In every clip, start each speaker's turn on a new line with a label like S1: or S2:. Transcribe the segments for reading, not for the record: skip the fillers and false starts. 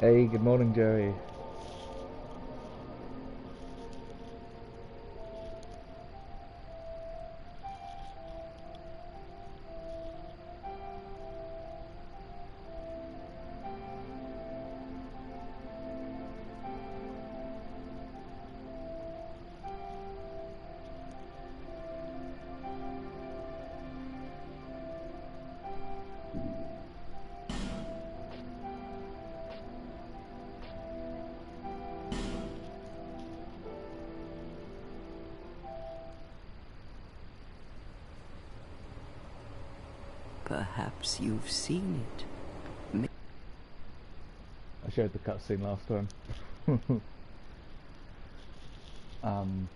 S1: Hey, good morning, Joey.
S2: Perhaps you've seen it.
S1: I showed the cutscene last time. um,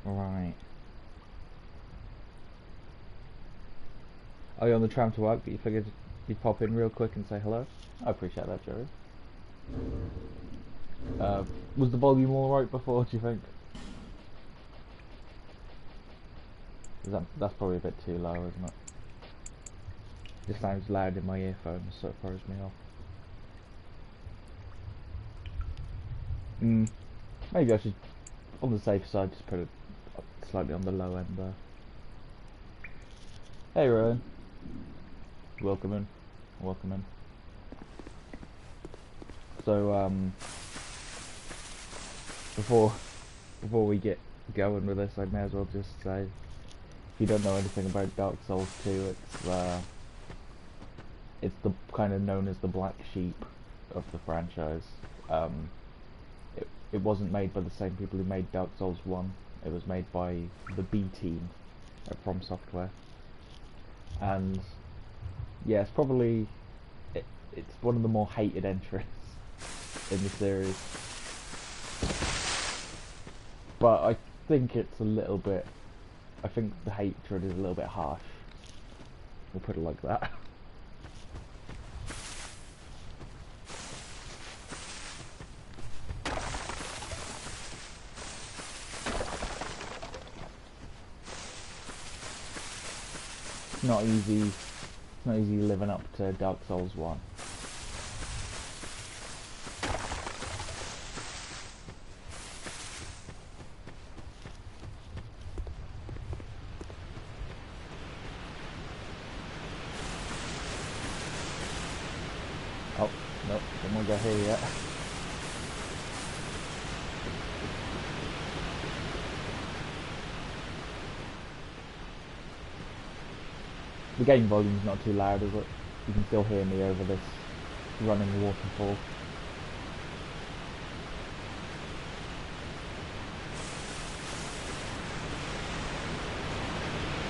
S1: right. Are you on the tram to work, but you figured you'd pop in real quick and say hello? I appreciate that, Joey. Was the volume alright before, do you think? That's probably a bit too low, isn't it? It sounds loud in my earphones, so it throws me off. Maybe I should, on the safe side, just put it slightly on the low end there. Hey, Rowan. Welcome in. Welcome in. So, before we get going with this, I may as well just say, if you don't know anything about Dark Souls 2, it's the kind of known as the black sheep of the franchise. It wasn't made by the same people who made Dark Souls 1. It was made by the B team at From Software. And yeah, it's probably it's one of the more hated entries in the series. But I think it's a little bit, I think the hatred is a little bit harsh. We'll put it like that. Not easy living up to Dark Souls 1. Oh, nope, don't want to go here yet. The game volume's not too loud, is it? You can still hear me over this running waterfall.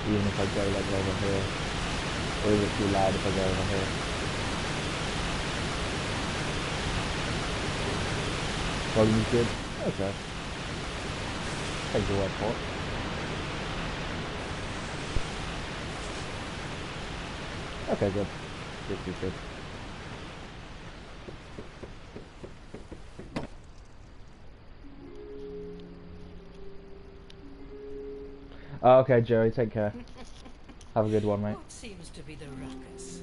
S1: Even if I go like over here. Or is it too loud if I go over here? Volume's good? Okay. Take your word for it. Okay, good. Good. Okay, Joey, take care. Have a good one, mate.
S3: What seems to be the ruckus?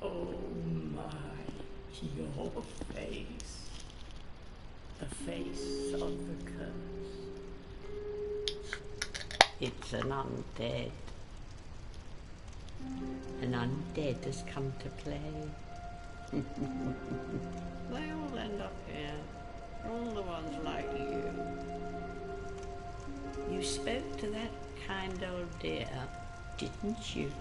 S4: Oh my, your face. The face of the curse. It's an undead. An undead has come to play. They all end up here. All the ones like you. You spoke to that kind old dear, didn't you?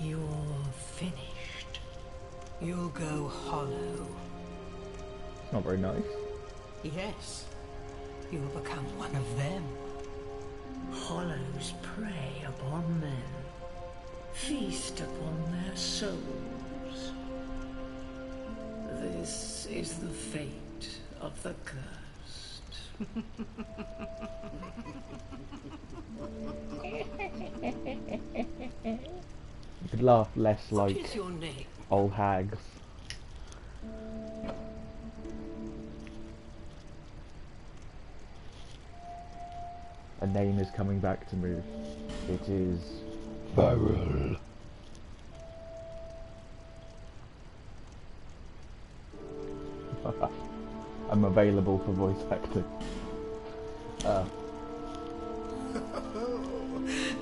S3: You're finished. You'll go hollow.
S1: It's not very nice.
S3: Yes, you'll become one of them.
S4: Hollows prey upon men, feast upon their souls. This is the fate
S3: of the cursed.
S1: You could laugh less
S3: What
S1: like
S3: is your name?
S1: old hags. A name is coming back to me. It is Faryl. I'm available for voice acting.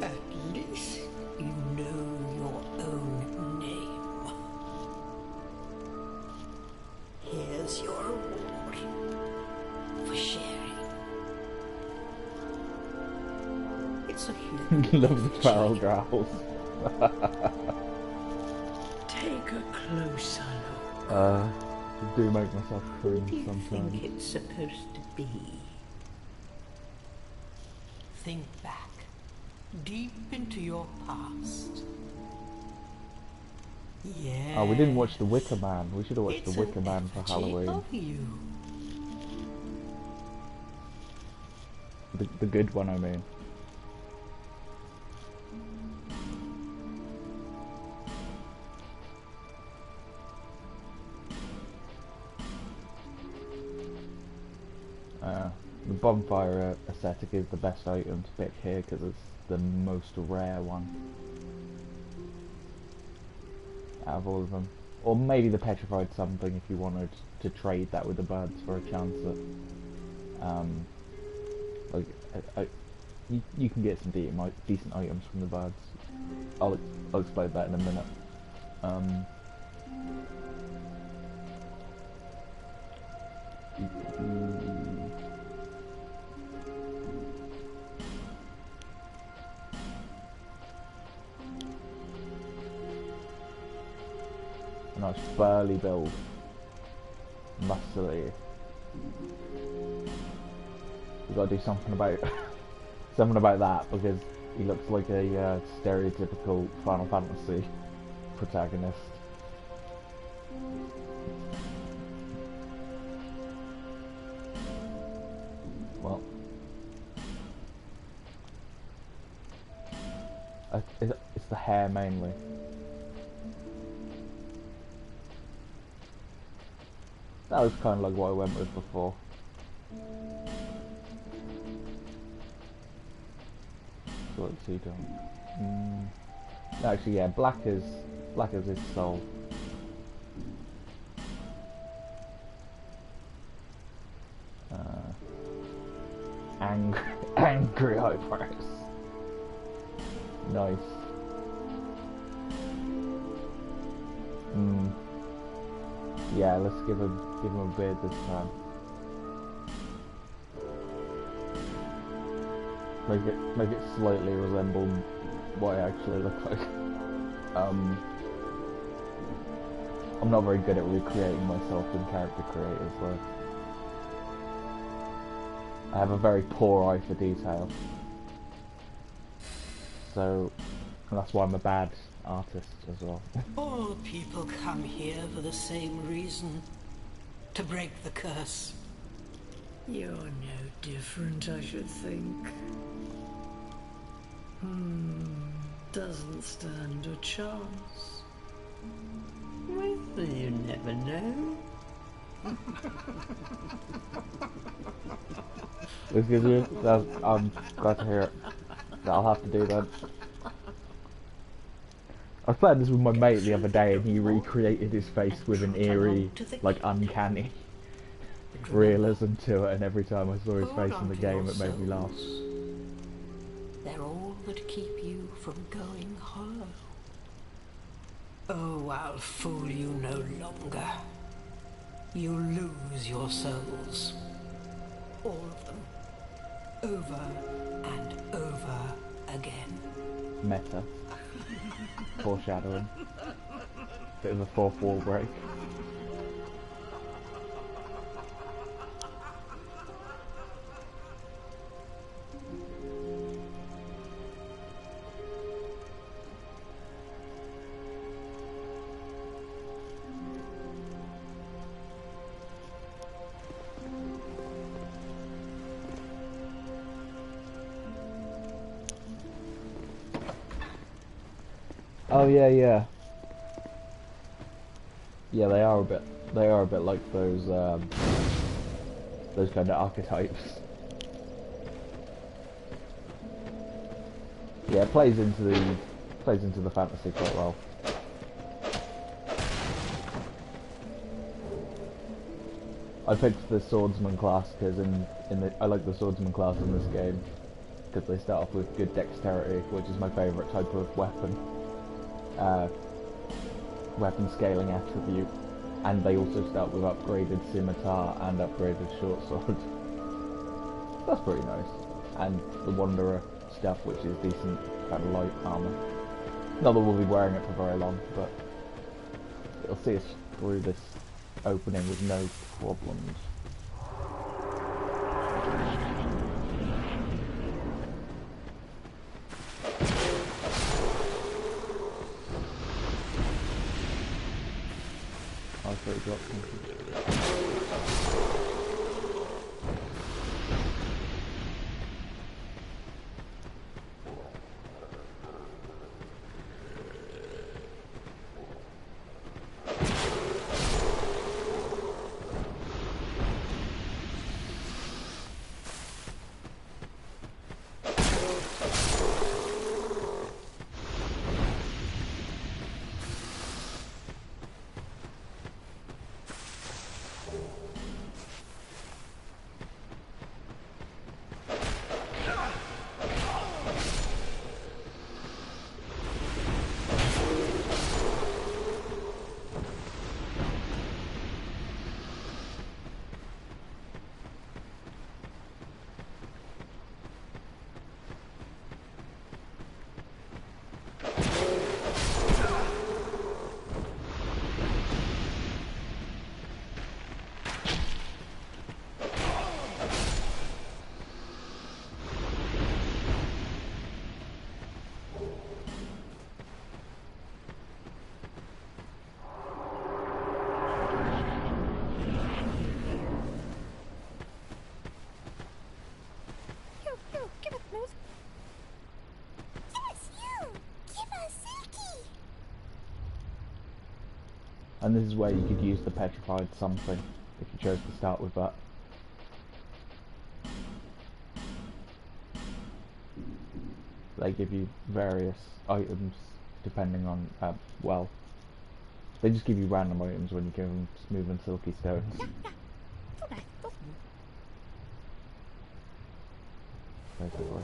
S3: At least you know your own name. Here's your reward for sharing. It's a huge
S1: Love the Faryl growls.
S3: Take a closer look.
S1: I do make myself
S4: Who
S1: cringe
S4: do you
S1: sometimes.
S4: think it's supposed to be?
S3: Think back, deep into your past. Yeah.
S1: Oh, we didn't watch The Wicker Man. We should have watched
S3: It's
S1: The Wicker Man for
S3: effigy
S1: Halloween.
S3: of you.
S1: The good one, I mean. The bonfire aesthetic is the best item to pick here because it's the most rare one out of all of them. Or maybe the petrified something if you wanted to trade that with the birds for a chance at you can get some decent items from the birds. I'll explain that in a minute. A nice burly build, muscly. We gotta do something about that because he looks like a stereotypical Final Fantasy protagonist. Well, it's the hair mainly. That was kind of like what I went with before. So let's see, actually, yeah, black is his soul. Angry eyebrows. Nice. Yeah, let's give him a beard this time. Make it slightly resemble what I actually look like. I'm not very good at recreating myself in character creators though. I have a very poor eye for detail. So that's why I'm a bad artist as well.
S3: All people come here for the same reason. To break the curse. You're no different, I should think. Doesn't stand a chance.
S4: Well, you never know.
S1: Excuse me? I'm glad to hear it. I'll have to do that. I was playing this with my mate the other day and he recreated his face with an eerie, like uncanny realism to it, and every time I saw his face in the game it made me laugh.
S3: They're all that keep you from going hollow. Oh, I'll fool you no longer. You lose your souls. All of them. Over and over again.
S1: Meta. Foreshadowing. Bit of a fourth wall break. Oh yeah, yeah. Yeah, they are a bit. They are a bit like those kind of archetypes. Yeah, it plays into the fantasy quite well. I picked the swordsman class because I like the swordsman class in this game because they start off with good dexterity, which is my favourite type of weapon. Weapon scaling attribute, and they also start with upgraded scimitar and upgraded short sword. That's pretty nice. And the wanderer stuff, which is decent kind of light armour. Not that we'll be wearing it for very long, but it'll see us through this opening with no problems. I thought he dropped something. And this is where you could use the petrified something, if you chose to start with that. They give you various items depending on, well, they just give you random items when you give them smooth and silky stones. Basically.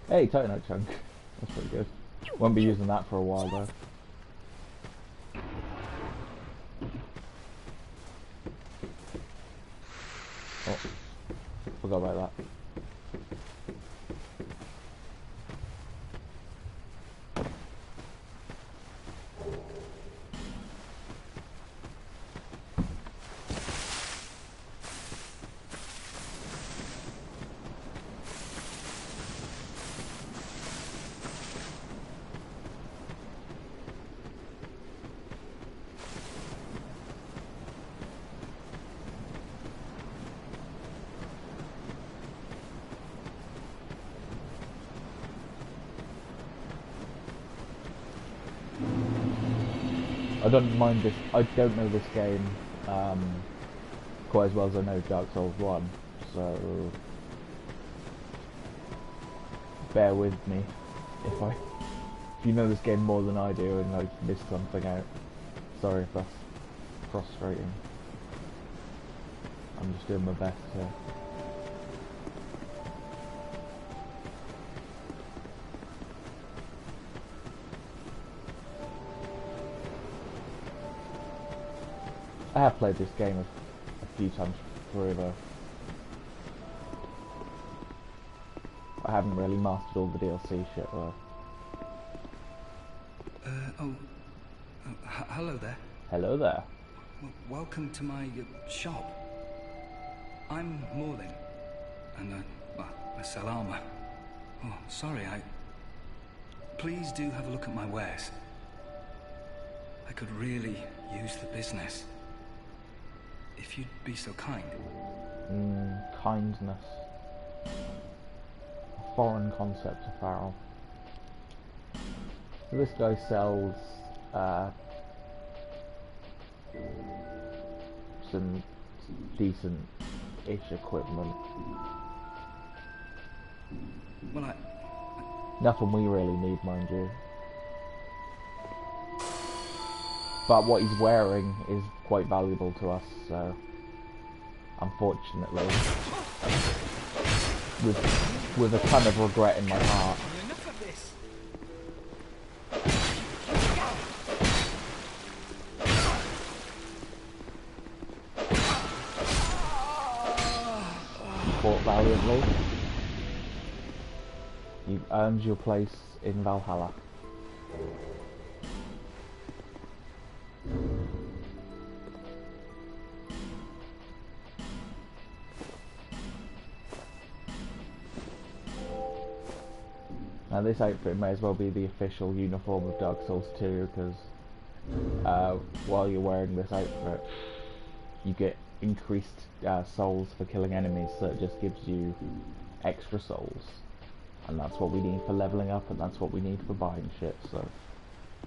S1: Hey, Titanite chunk. That's pretty good. Won't be using that for a while though. Oh, forgot about that. I don't mind this. I don't know this game quite as well as I know Dark Souls 1, so bear with me if you know this game more than I do and I missed something out. Sorry if that's frustrating. I'm just doing my best here. I have played this game a few times through though. I haven't really mastered all the DLC shit though.
S5: Hello there.
S1: Hello there.
S5: Welcome to my shop. I'm Morlin, and I sell armor. Oh, sorry, Please do have a look at my wares. I could really use the business. If you'd be so kind.
S1: Kindness. A foreign concept to Faryl. So this guy sells some decent-ish equipment.
S5: Well,
S1: Nothing we really need, mind you. But what he's wearing is quite valuable to us, so unfortunately, with a ton of regret in my heart.
S5: enough of this.
S1: You fought valiantly. You've earned your place in Valhalla. Now this outfit may as well be the official uniform of Dark Souls 2, because while you're wearing this outfit you get increased souls for killing enemies, so it just gives you extra souls. And that's what we need for leveling up, and that's what we need for buying shit, so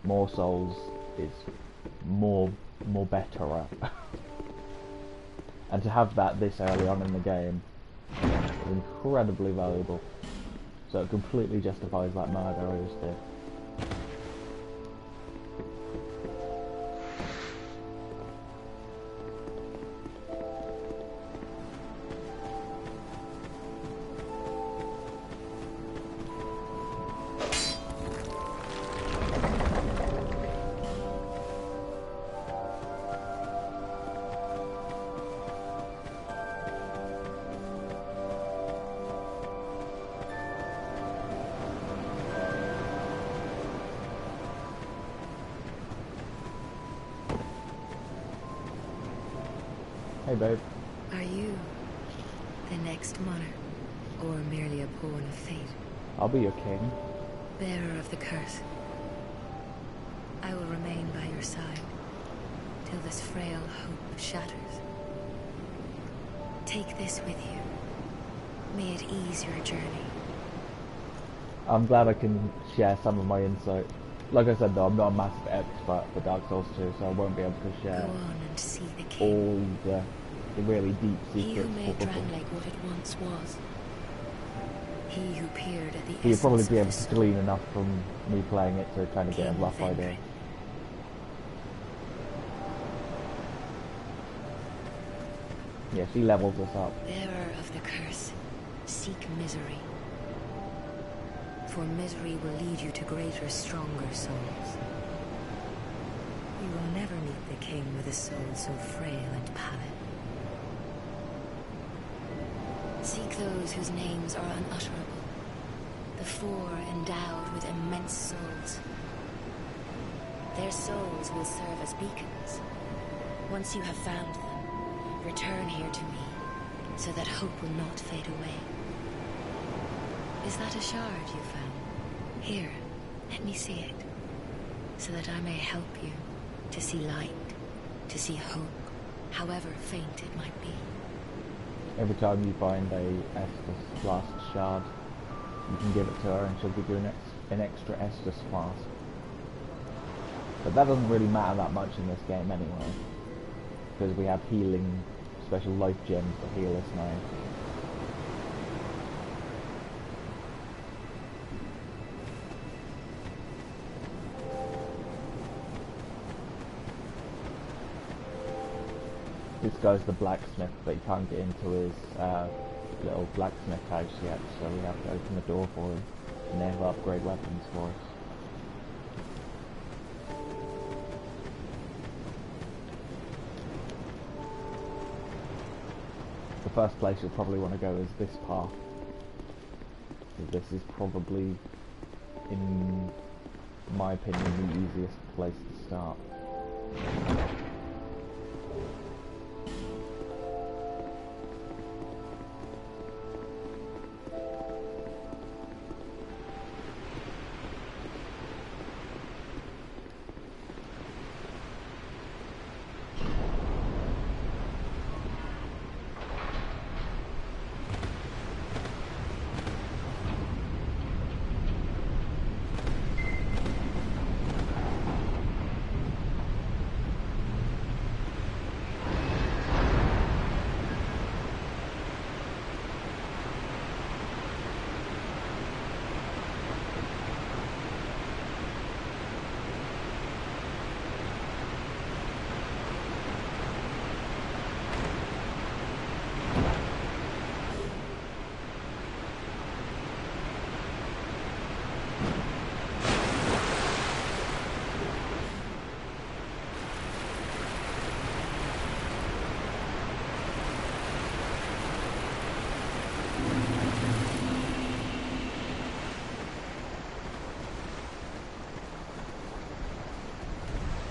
S1: more souls is more better up. And to have that this early on in the game is incredibly valuable. So it completely justifies that murder I just did. Hey babe.
S6: Are you the next monarch, or merely a pawn of fate?
S1: I'll be your king.
S6: Bearer of the curse. I will remain by your side till this frail hope shatters. Take this with you. May it ease your journey.
S1: I'm glad I can share some of my insight. Like I said though, I'm not a massive expert for Dark Souls 2, so I won't be able to
S6: Go
S1: share
S6: on and see the king.
S1: all the really deep
S6: He who
S1: secrets.
S6: made Drangleic what it once was. He who peered at the
S1: You'll probably
S6: essence
S1: be
S6: of
S1: able
S6: the
S1: to
S6: soul.
S1: glean enough from me playing it to kind of get a
S6: King
S1: rough idea.
S6: Vendrick.
S1: Yeah, she levels us up.
S6: Bearer of the curse, seek misery. For misery will lead you to greater, stronger souls. You will never meet the king with a soul so frail and pallid. Seek those whose names are unutterable. The four endowed with immense souls. Their souls will serve as beacons. Once you have found them, return here to me, so that hope will not fade away. Is that a shard you found? Here, let me see it, so that I may help you to see light, to see hope, however faint it might be.
S1: Every time you find a Estus Flask shard, you can give it to her and she'll give you an extra Estus Flask. But that doesn't really matter that much in this game anyway, because we have healing, special life gems that heal us now. This guy's the blacksmith, but you can't get into his little blacksmith house yet, so we have to open the door for him, and they have upgrade weapons for us. The first place you'll probably want to go is this path. This is probably, in my opinion, the easiest place to start.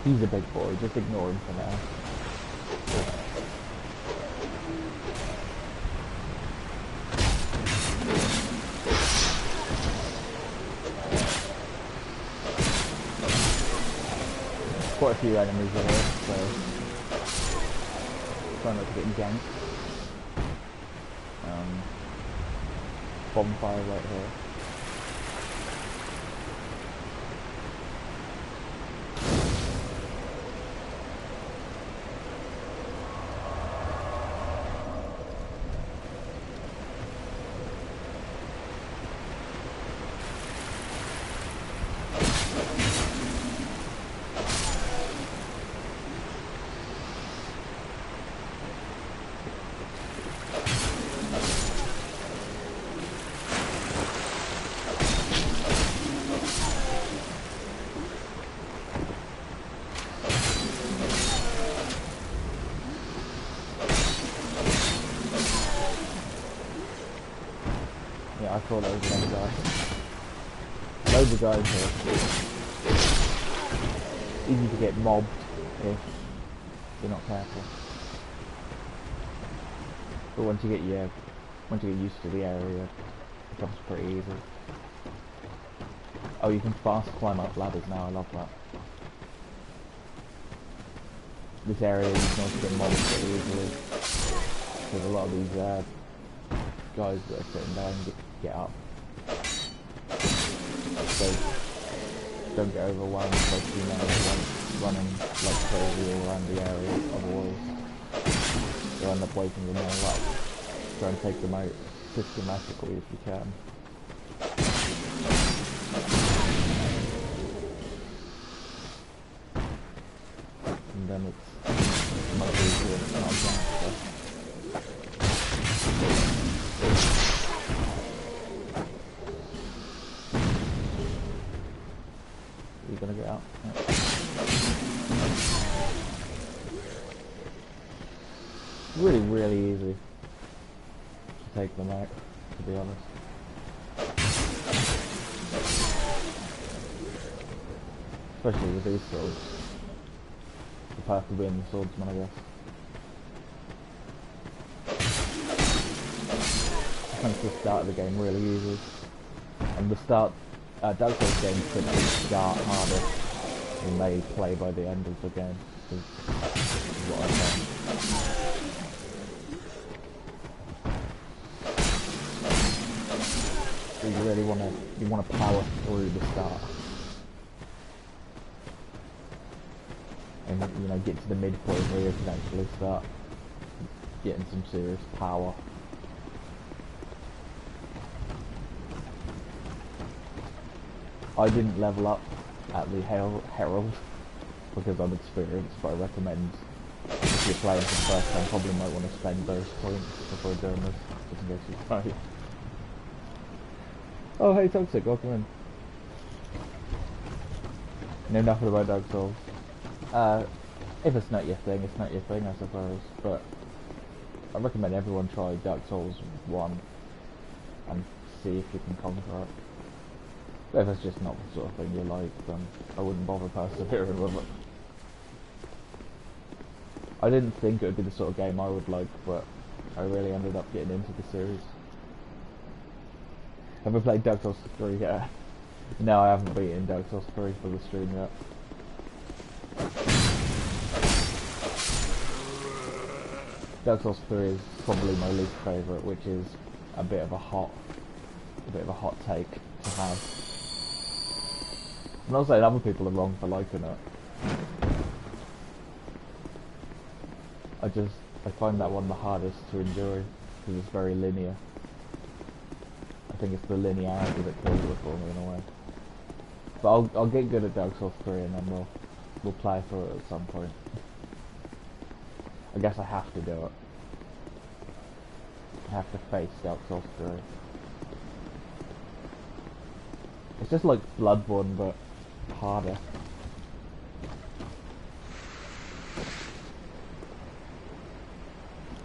S1: He's a big boy, just ignore him for now. Quite a few enemies in here, so try not to get ganked. Bonfire right here. I thought that was another guy. Loads of guys here. Easy to get mobbed if you're not careful. But once you get used to the area, it becomes pretty easy. Oh, you can fast climb up ladders now, I love that. This area you can also get mobbed pretty easily. Because a lot of these guys that are sitting down get up. So don't get overwhelmed by too many running like crazy all around the area, otherwise you'll end up waking them all up. Try and take them out systematically if you can. And then it's much easier than not stuff. You're gonna get out. Yeah. Really easy to take them out, to be honest. Especially with these swords. The path of being the swordsman, I guess. I think the start of the game really easy. And the start Dark Souls games typically start harder than they play by the end of the game, is what I found. So you really want to power through the start, and you know, get to the midpoint where you can actually start getting some serious power. I didn't level up at the Herald because I'm experienced, but I recommend if you're playing for the first time, probably might want to spend those points before doing this, just in case you die. Oh hey Toxic, welcome in. Know nothing about Dark Souls. If it's not your thing, it's not your thing, I suppose, but I recommend everyone try Dark Souls 1 and see if you can conquer it. But if it's just not the sort of thing you like, then I wouldn't bother persevering with it. I didn't think it would be the sort of game I would like, but I really ended up getting into the series. Have I played Dark Souls 3 yet? No, I haven't beaten Dark Souls 3 for the stream yet. Dark Souls 3 is probably my least favourite, which is a bit of a hot take to have. I'm not saying other people are wrong for liking it. I find that one the hardest to enjoy because it's very linear. I think it's the linearity that kills it for me in a way. But I'll get good at Dark Souls 3 and then we'll play through it at some point. I guess I have to do it. I have to face Dark Souls 3. It's just like Bloodborne, but harder.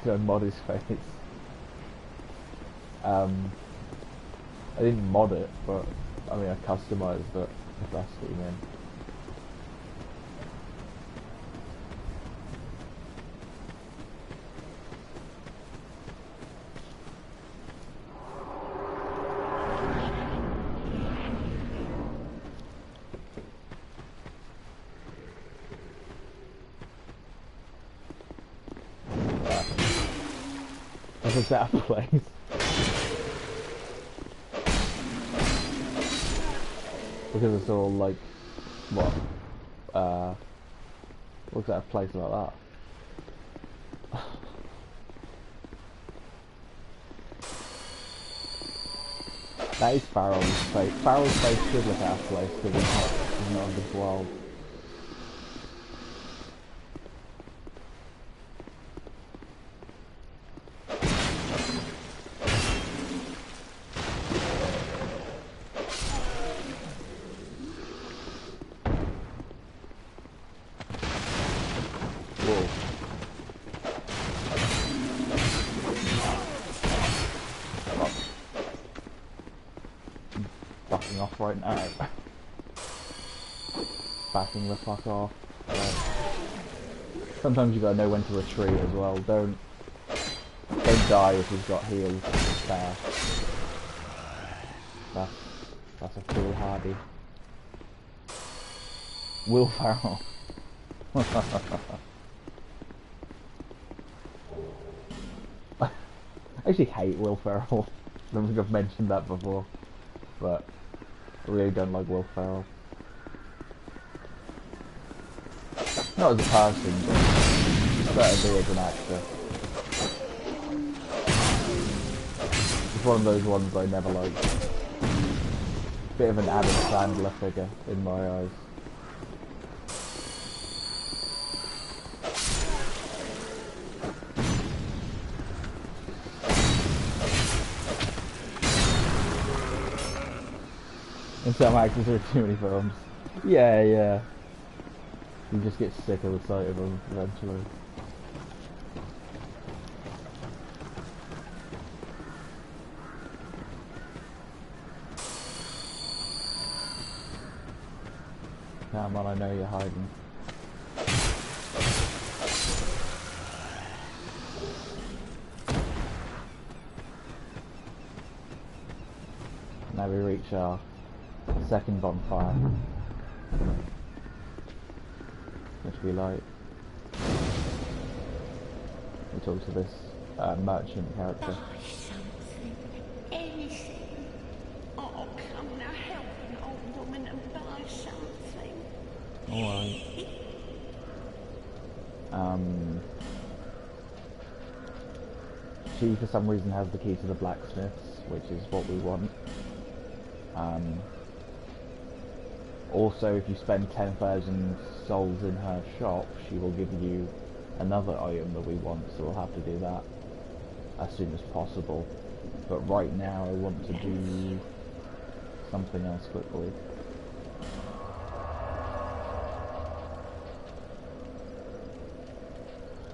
S1: Don't mod his face. I didn't mod it, but I mean I customized it, if that's what you mean. looks out of place. Because it's all like, what? Looks out of place like that. That is Faryl's face. Faryl's face should look out of place because he's not of this world. Whoa. Backing off right now. Backing the fuck off. Sometimes you gotta know when to retreat as well. Don't die if you've got heals spare. That's a foolhardy. Will Faryl. I actually hate Will Faryl. I don't think I've mentioned that before, but I really don't like Will Faryl. Not as a person, but he's better be as an actor. It's one of those ones I never liked. Bit of an Adam Sandler figure in my eyes. In some actors there are too many films. Yeah. You just get sick of the sight of them eventually. Come on, I know you're hiding. Now we reach our second bonfire, which we light. We talk to this merchant character.
S4: Buy something. Anything. Oh, come now, help an old woman and buy something.
S1: Alright. She for some reason has the key to the blacksmiths, which is what we want. Also, if you spend 10,000 souls in her shop, she will give you another item that we want, so we'll have to do that as soon as possible. But right now I want to do something else quickly.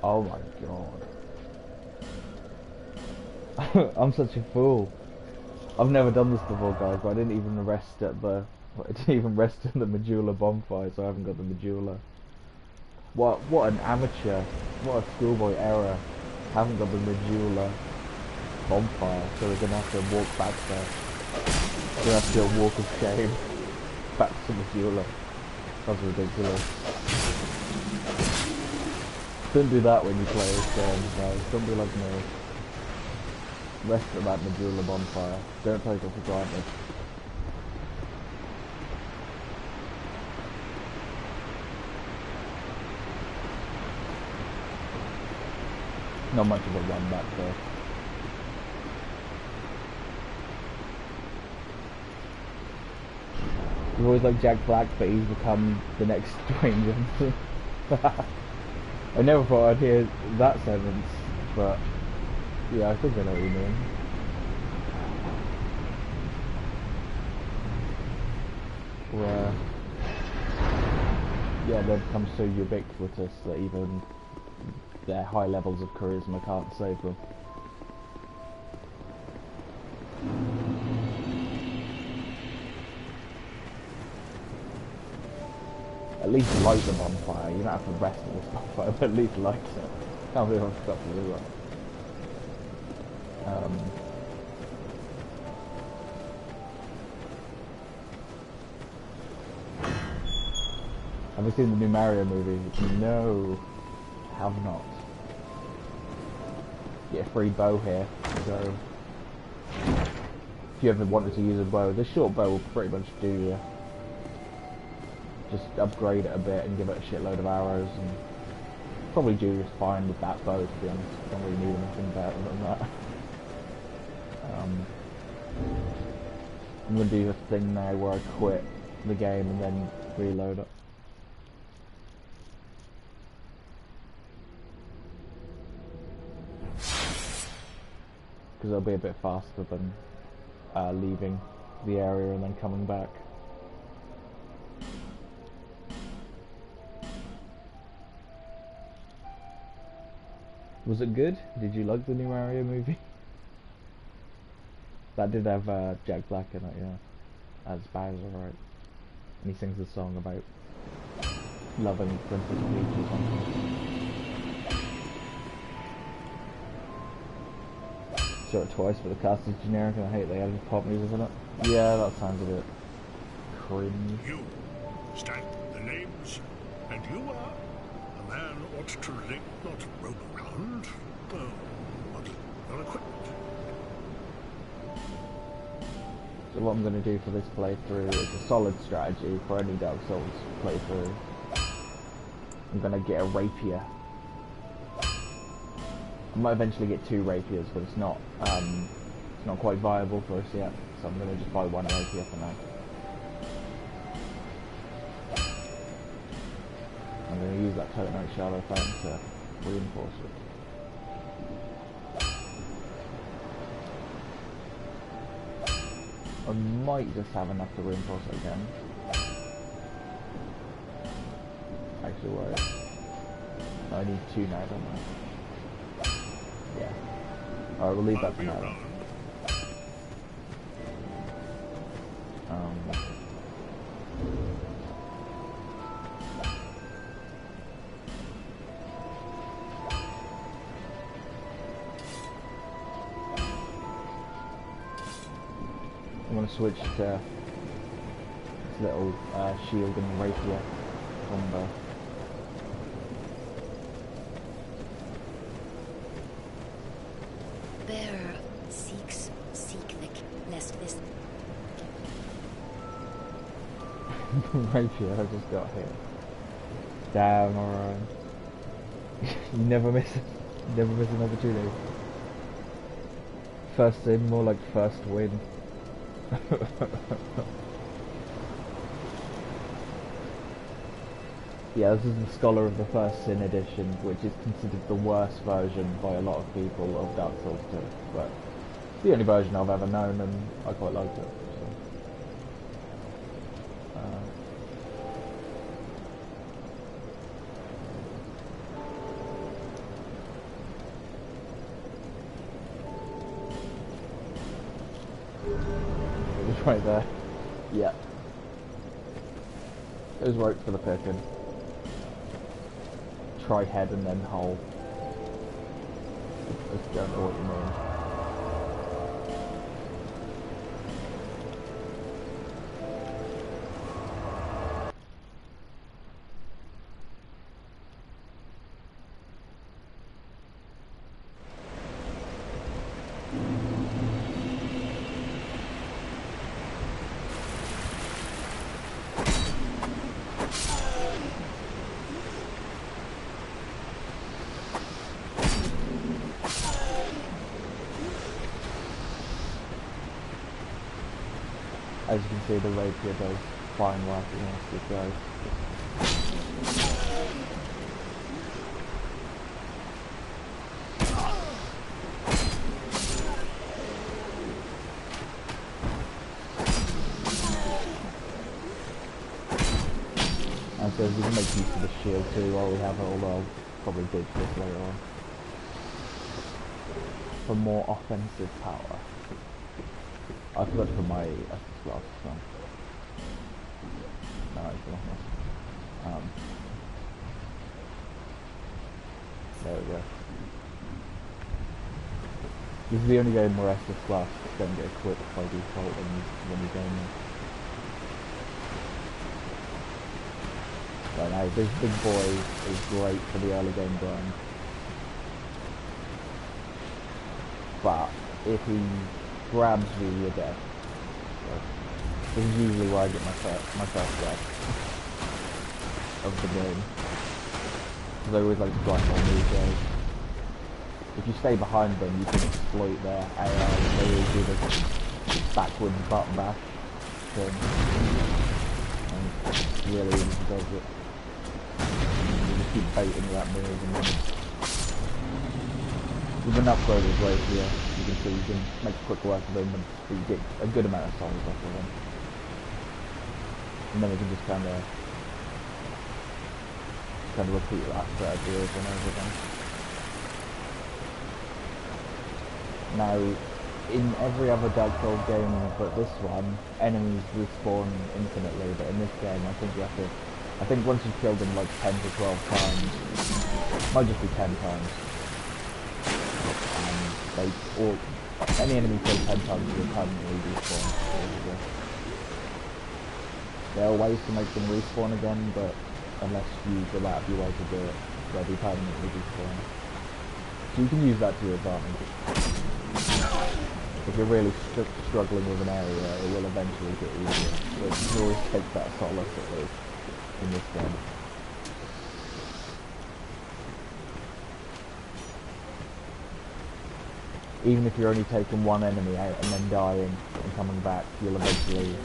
S1: Oh my god. I'm such a fool. I've never done this before, guys, but I didn't even rest at the Medulla bonfire, so I haven't got the Medulla. What an amateur. What a schoolboy error. Haven't got the Medulla bonfire, so we're gonna have to walk back there. We're gonna have to do a walk of shame back to Medulla. That's ridiculous. Don't do that when you play this game, guys. Don't be like me. Rest at that Medulla bonfire. Don't take it for granted. Not much of a run back there. You've always liked Jack Black, but he's become the next Dwayne Johnson. I never thought I'd hear that sentence, but yeah, I think I know what you mean. Where, yeah, they've become so ubiquitous that even their high levels of charisma can't save them. At least light the bonfire. You don't have to rest at this bonfire, but at least light it. Can't believe I forgot to do that. Have you seen the new Mario movie? No, have not. get a free bow here. So if you ever wanted to use a bow, this short bow will pretty much do you. Just upgrade it a bit and give it a shitload of arrows, and probably do just fine with that bow, to be honest. Don't really need anything better than that. I'm going to do a thing now where I quit the game and then reload it. Because it'll be a bit faster than leaving the area and then coming back. Was it good? Did you like the new Mario movie? That did have Jack Black in it, yeah. As Bowser, right? And he sings a song about loving Princess Peach or something. Saw it twice, but the cast is generic and I hate they added pop music in it. Yeah, that sounds a bit cringe.
S7: You stand the names, and you are a man ought to live, not roam around. Oh, what well-equipped.
S1: So what I'm going to do for this playthrough is a solid strategy for any Dark Souls playthrough. I'm going to get a rapier. I might eventually get 2 rapiers, but it's not quite viable for us yet. So I'm going to just buy 1 rapier for now. I'm going to use that Totenite Shadow Fountain to reinforce it. I might just have enough to reinforce it again. Actually, wait. I need 2 now, don't I? Yeah. Alright, we'll leave that for now then. I'm going to switch to this little shield and rapier combo.
S6: Bearer seeks lest this
S1: Rapier, I just got hit. Damn, alright. You never miss an opportunity. First in, more like first win. Yeah, this is the Scholar of the First Sin edition, which is considered the worst version by a lot of people of Dark Souls 2, but it's the only version I've ever known and I quite liked it. So. It was right there. Yeah. It was right for the picking. Try head and then hole. I don't know what you mean. As you can see, the rapier does fine work against this guy. And so we can make use of the shield too while we have it, although I'll probably ditch this later on. For more offensive power. I forgot to put my glasses on. No, it's not. There we go. This is the only game where Estus Glass don't get equipped by default when you game it. Right now, this big boy is great for the early game grind. if he grabs you, you're dead. So, this is usually where I get my first death of the game. Because I always like to grind more moves there. If you stay behind them, you can exploit their AI. They always do this backwards button bash thing. And really easy to dodge it. You just keep baiting that move and then with an upgraded rapier, you can see you can make quick work of them, but you get a good amount of souls off of them. And then you can just kind of repeat that strategy over and over again. Now, in every other Dark Souls game but this one, enemies respawn infinitely, but in this game I think you have to, I think once you've killed them like 10 to 12 times, might just be 10 times, they all, any enemy killed 10 times will permanently respawn, basically. There are ways to make them respawn again, but unless you go out of your way to do it, they'll be permanently respawn. So you can use that to your advantage. If you're really struggling with an area, it will eventually get easier, but you can always take that solace at least in this game. Even if you're only taking one enemy out and then dying and coming back, you'll eventually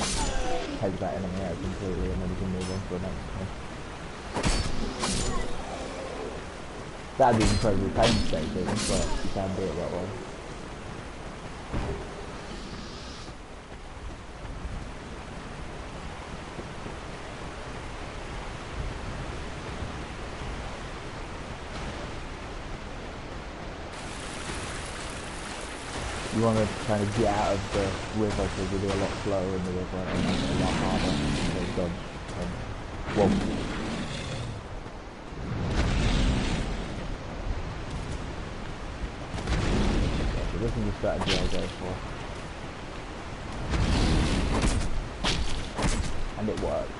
S1: take that enemy out completely and then you can move on to the next one. That'd be incredibly painstaking, but you can do it that way. You want to kind of get out of the river because you'll be a lot slower in the river and a lot harder to dodge and whoa. So this is the strategy I'll go for. And it works.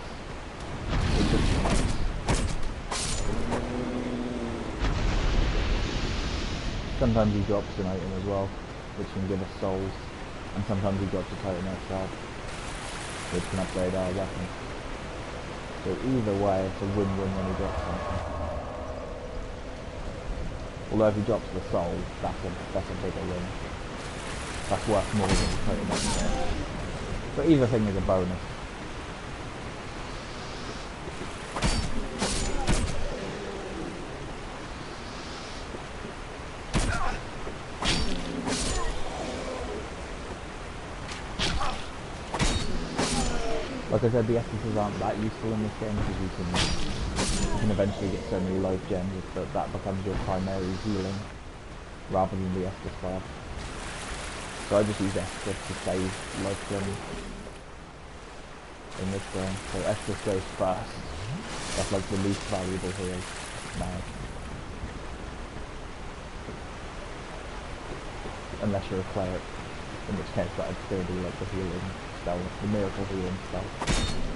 S1: It just works. Sometimes he drops an item as well, which can give us souls, and sometimes he drops a Titan XL, which can upgrade our weapon. So either way, it's a win-win when he drops something. Although if he drops the soul, that's a bigger win. That's worth more than the Titan XL. But either thing is a bonus. Like I said, the essences aren't that useful in this game because you can eventually get so many life gems that becomes your primary healing rather than the Estus bar. So I just use Estus to save life gems in this game. So Estus goes first. That's like the least valuable heal now. Unless you're a cleric, in which case that would still be like the healing spell, the miracle healing spell.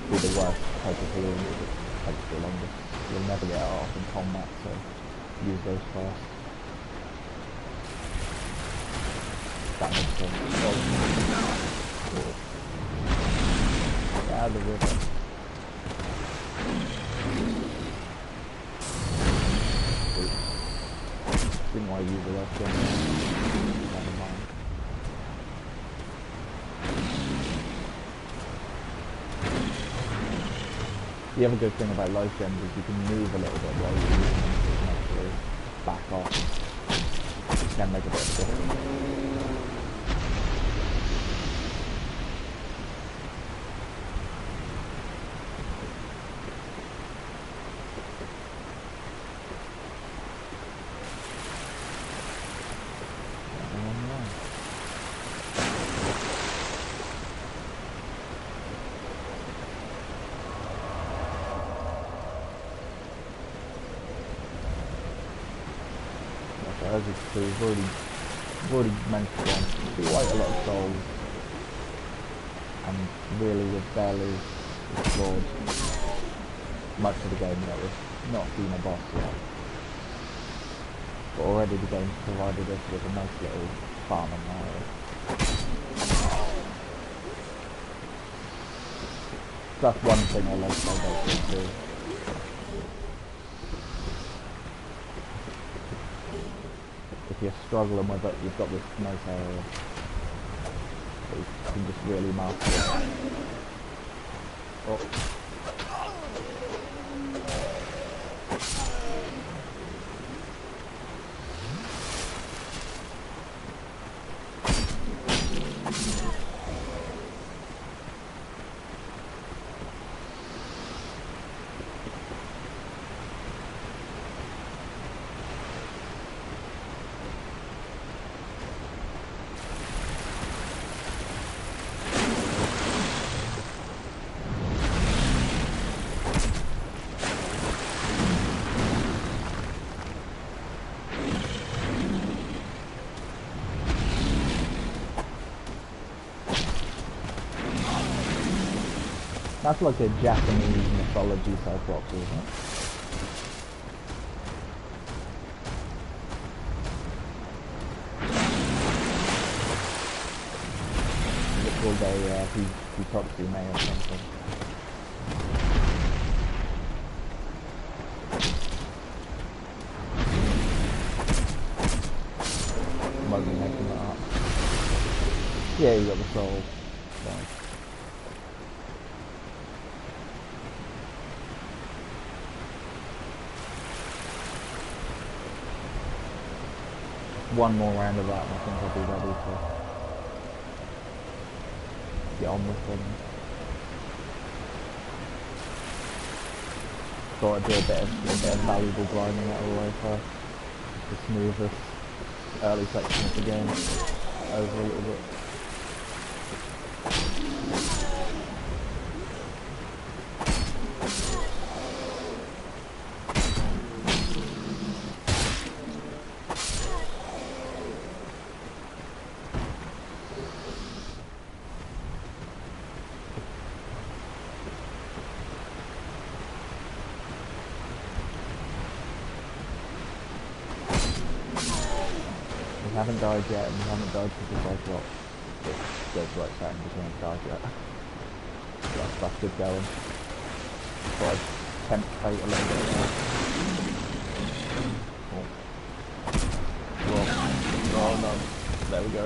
S1: Be the worst type of healing because it takes the longest. You'll never get it off in combat, so use those first. That makes sense. Get out of the river. Didn't want to use the left one. Never mind. The other good thing about life gems is you can move a little bit while you're using them, so you can actually back off. It can make a bit of a difference. As you can see, we've already managed to get quite a lot of souls, and really we've barely explored much of the game yet. We've not seen a boss yet, but already the game's provided us with a nice little farming now. That's one thing I love about this too. If you're struggling with it, you've got this nice area that you can just really master it. Oh. That's like a Japanese mythology Cyclops, isn't it? Is it called a Hutotsu May or something? Might be making that up. Yeah, you got the soul. Right. One more round of that and I think I'll be ready to get on with things. Thought I'd do a bit of valuable grinding out of the way first, to smooth this early section of the game over a little bit. We haven't died yet, and we haven't died to the Cyclops. It goes right second, we haven't died yet. So that's good going. But I tempt fate a little bit there. Oh no, there we go.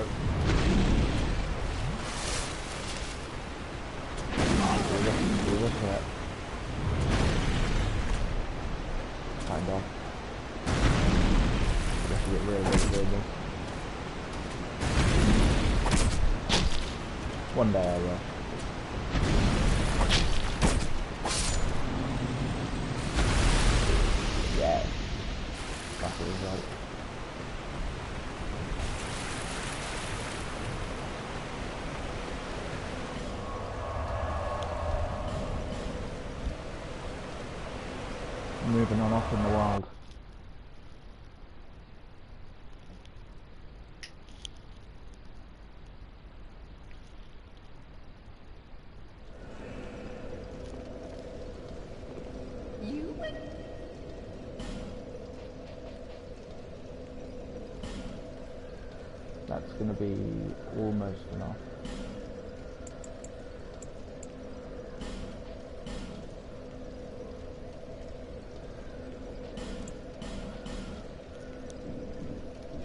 S1: Do this yet. Kind of. I have to get really good at this. One day I will. Yeah. That's the result. Moving on off in the wild. That's going to be almost enough.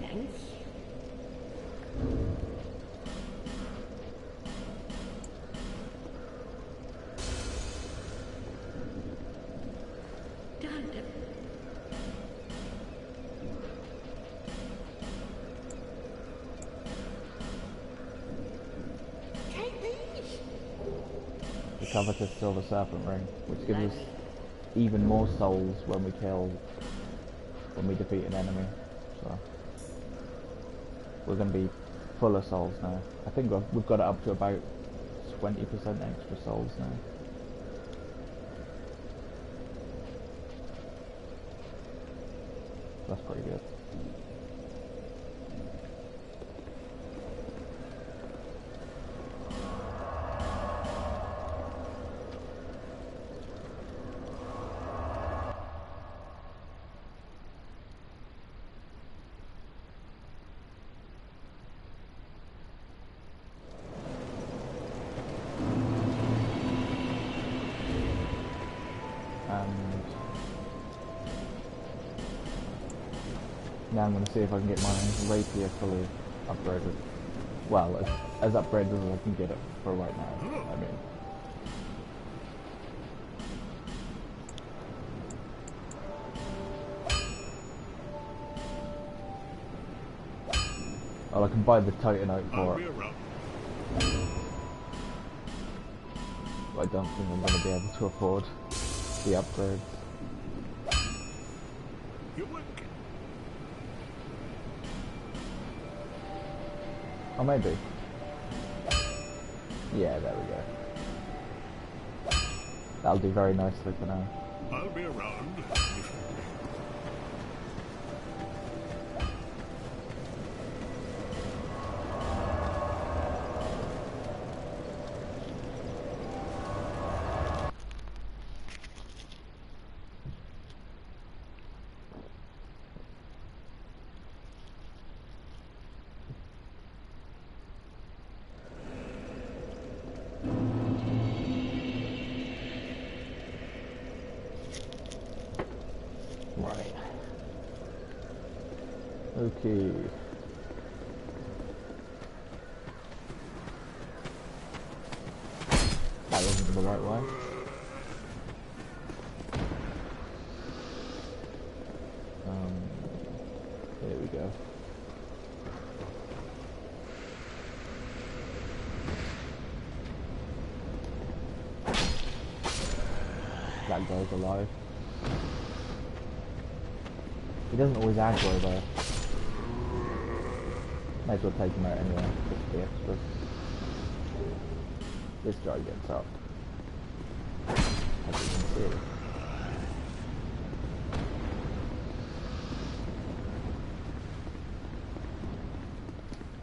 S4: Thanks.
S1: The covetous silver serpent ring, which gives us even more souls when we defeat an enemy. So we're going to be full of souls now. I think we've got it up to about 20% extra souls now. That's pretty good. Now I'm going to see if I can get my rapier fully upgraded. Well, as upgraded as I can get it for right now, I mean. Well, I can buy the Titan out for it. But I don't think I'm going to be able to afford the upgrades. Oh, maybe. Yeah, there we go. That'll do very nicely for now.
S7: I'll be around.
S1: Right. Okay. That wasn't the right way. There we go. That guy's alive. He doesn't always aggro though. Might as well take him out anyway, just for the extras. This guy gets up. As you can see.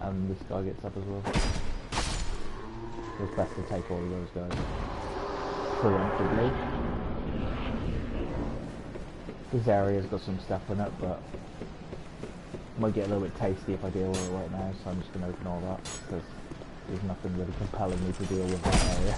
S1: And this guy gets up as well. So it's best to take all of those guys preemptively. This area's got some stuff in it, but might get a little bit tasty if I deal with it right now, so I'm just going to ignore that, because there's nothing really compelling me to deal with that area.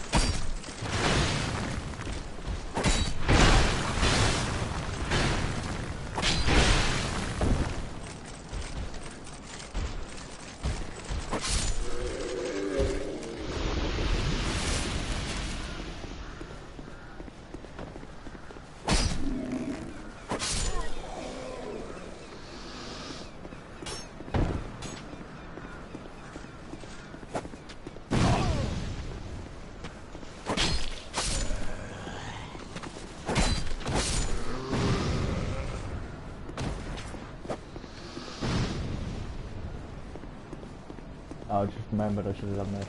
S1: I just remembered I should have done this.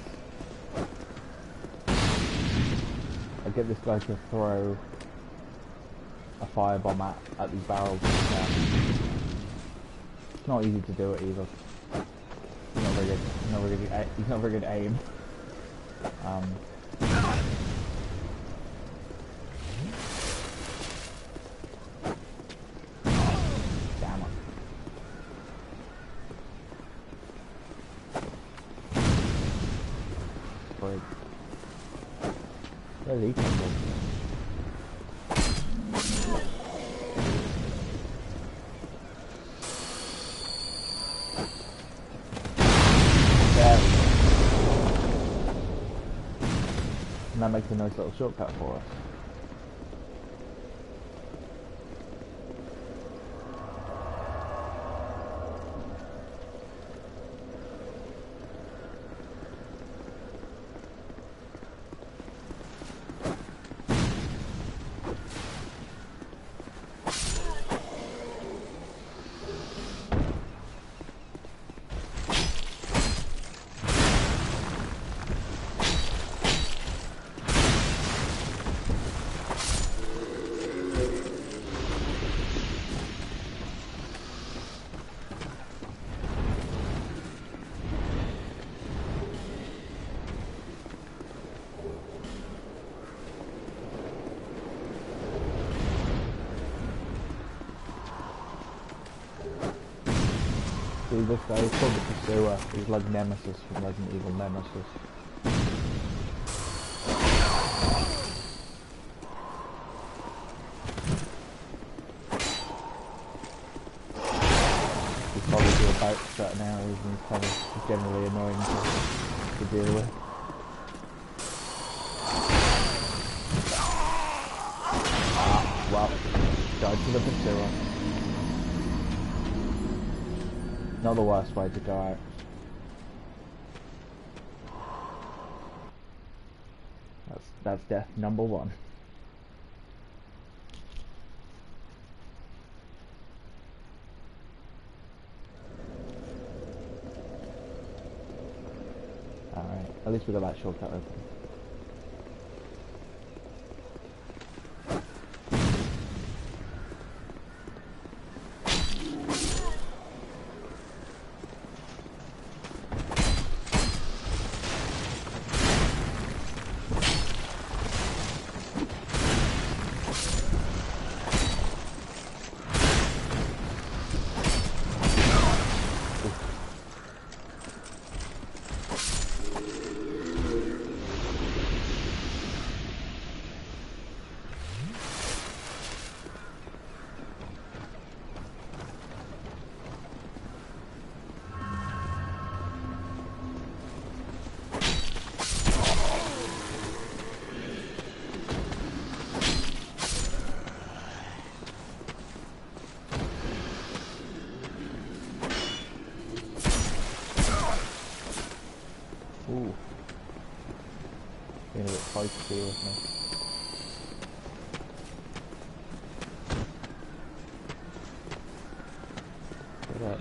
S1: I get this guy to throw a firebomb at these barrels. It's not easy to do it either. He's not very good. He's not very good at aim. Damn it. Where's he come from? There we go. And that makes a nice little shortcut for us. See, this guy is called the Pursuer. He's like Nemesis from Resident Evil Nemesis. certain areas and it's kind of generally annoying to deal with. Ah, well, died to the pursuer. Not the worst way to go out. That's death number 1. Alright, at least we got that shortcut open. Ooh. Being a bit feisty with me. Get up.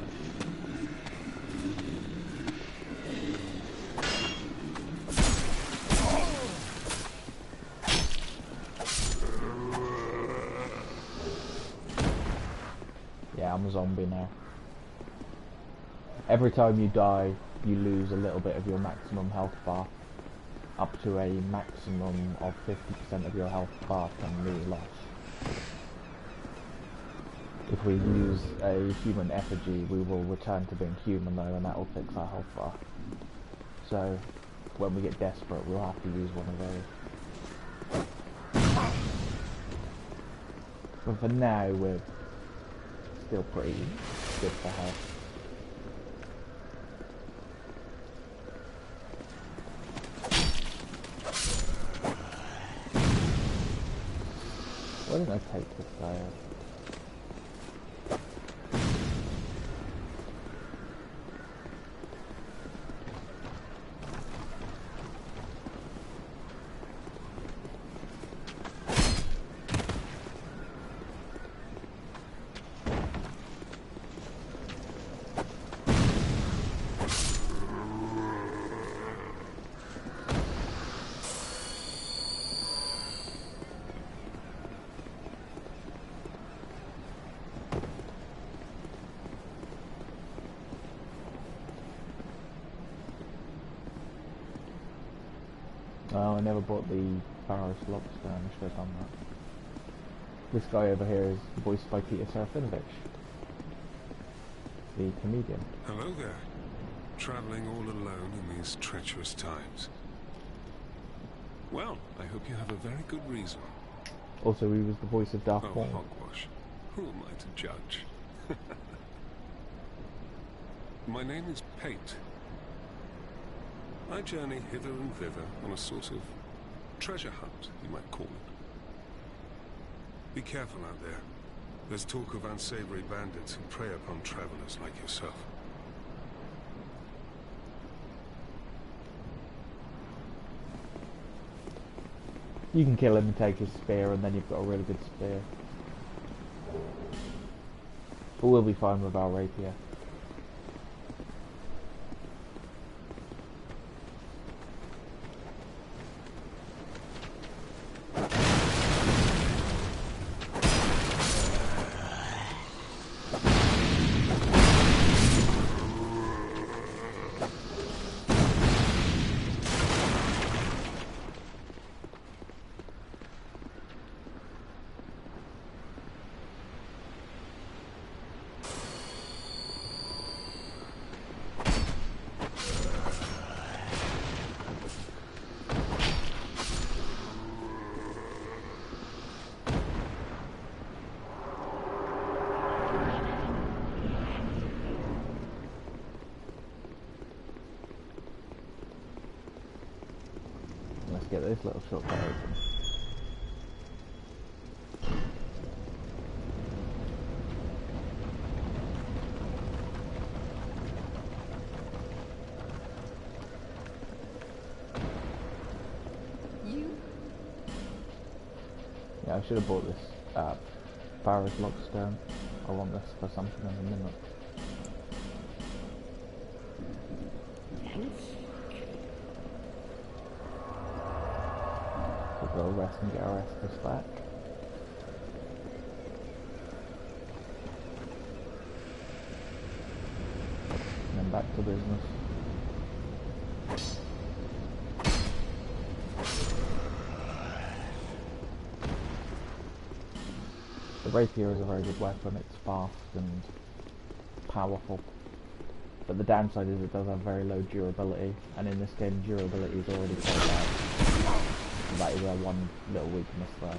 S1: Yeah, I'm a zombie now. Every time you die, you lose a little bit of your maximum health bar. Up to a maximum of 50% of your health bar can be lost. If we use a human effigy, we will return to being human though, and that will fix our health bar. So, when we get desperate, we'll have to use one of those. But for now, we're still pretty good for health. Why didn't I take this guy out? Oh, I never bought the Faryl lobster, I should have done that. This guy over here is voiced by Peter Serafinovich, the comedian.
S8: Hello there. Travelling all alone in these treacherous times. Well, I hope you have a very good reason.
S1: Also, he was the voice of Darth
S8: Oh,
S1: Maul.
S8: hogwash. Who am I to judge? My name is Pate. I journey hither and thither on a sort of treasure hunt, you might call it. Be careful out there. There's talk of unsavory bandits who prey upon travelers like yourself.
S1: You can kill him and take his spear, and then you've got a really good spear. But we'll be fine with our rapier. this little shortcut open. Yeah, I should have bought this Farrow's Logstone. I want this for something in a minute.
S4: Thanks.
S1: So we'll rest and get our Estus back. And then back to business. The rapier is a very good weapon, it's fast and powerful. But the downside is it does have very low durability, and in this game durability is already quite bad. So that is our one little weakness there.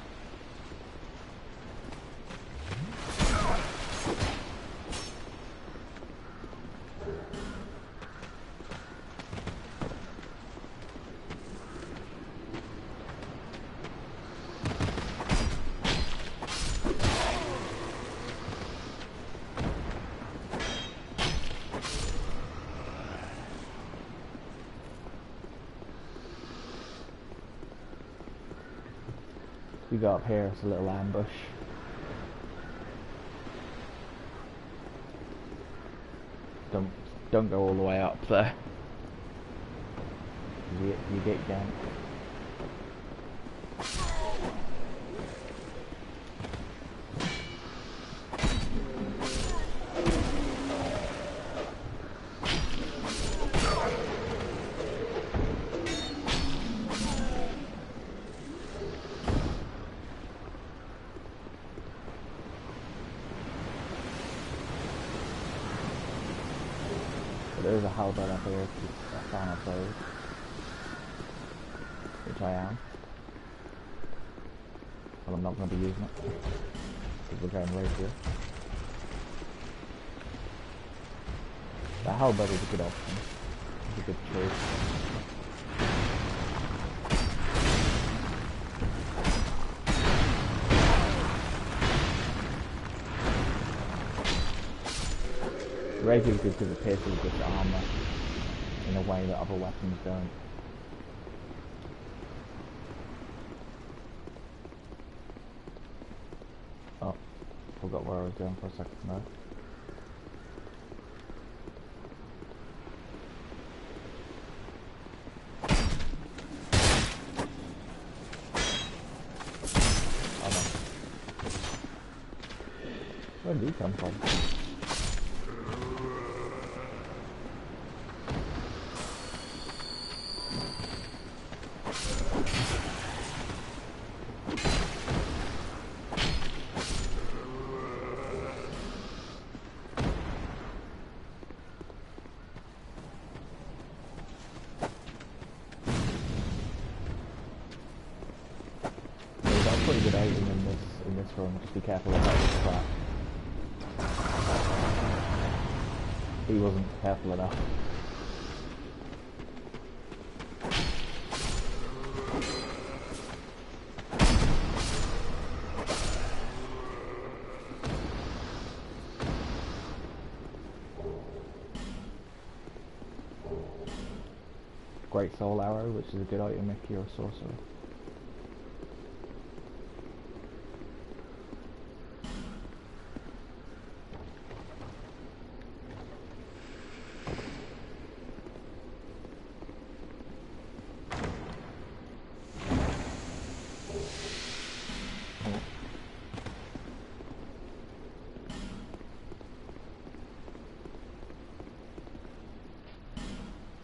S1: We go up here, it's a little ambush. Don't go all the way up there. You get ganked. There is a halberd up here if you're a fan of those, which I am. But I'm not going to be using it, because we're going rapier. The halberd is a good option, it's a good choice. Rapier is good because it pierces with armour in a way that other weapons don't. Oh, forgot where I was going for a second there. Oh no. Where did he come from? Pretty good aiming in this run, just be careful about the trap. He wasn't careful enough. Great soul arrow, which is a good item if you're a sorcerer.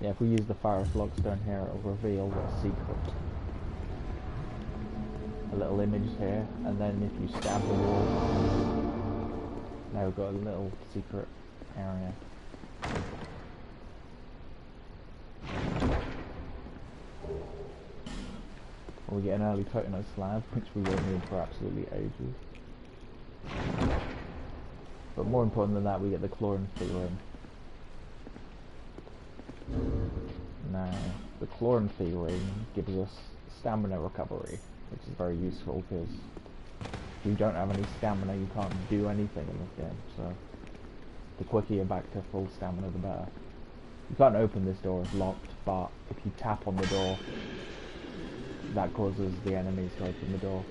S1: Yeah, if we use the Faryl Logstone here, it'll reveal the secret. A little image here, and then if you stab the wall, now we've got a little secret area. Or we get an early Totino slab, which we won't need for absolutely ages. But more important than that, we get the Chlorin figurine. Now, the Chlorin figurine gives us stamina recovery, which is very useful because if you don't have any stamina you can't do anything in this game, so the quicker you're back to full stamina the better. You can't open this door, it's locked, but if you tap on the door, that causes the enemies to open the door.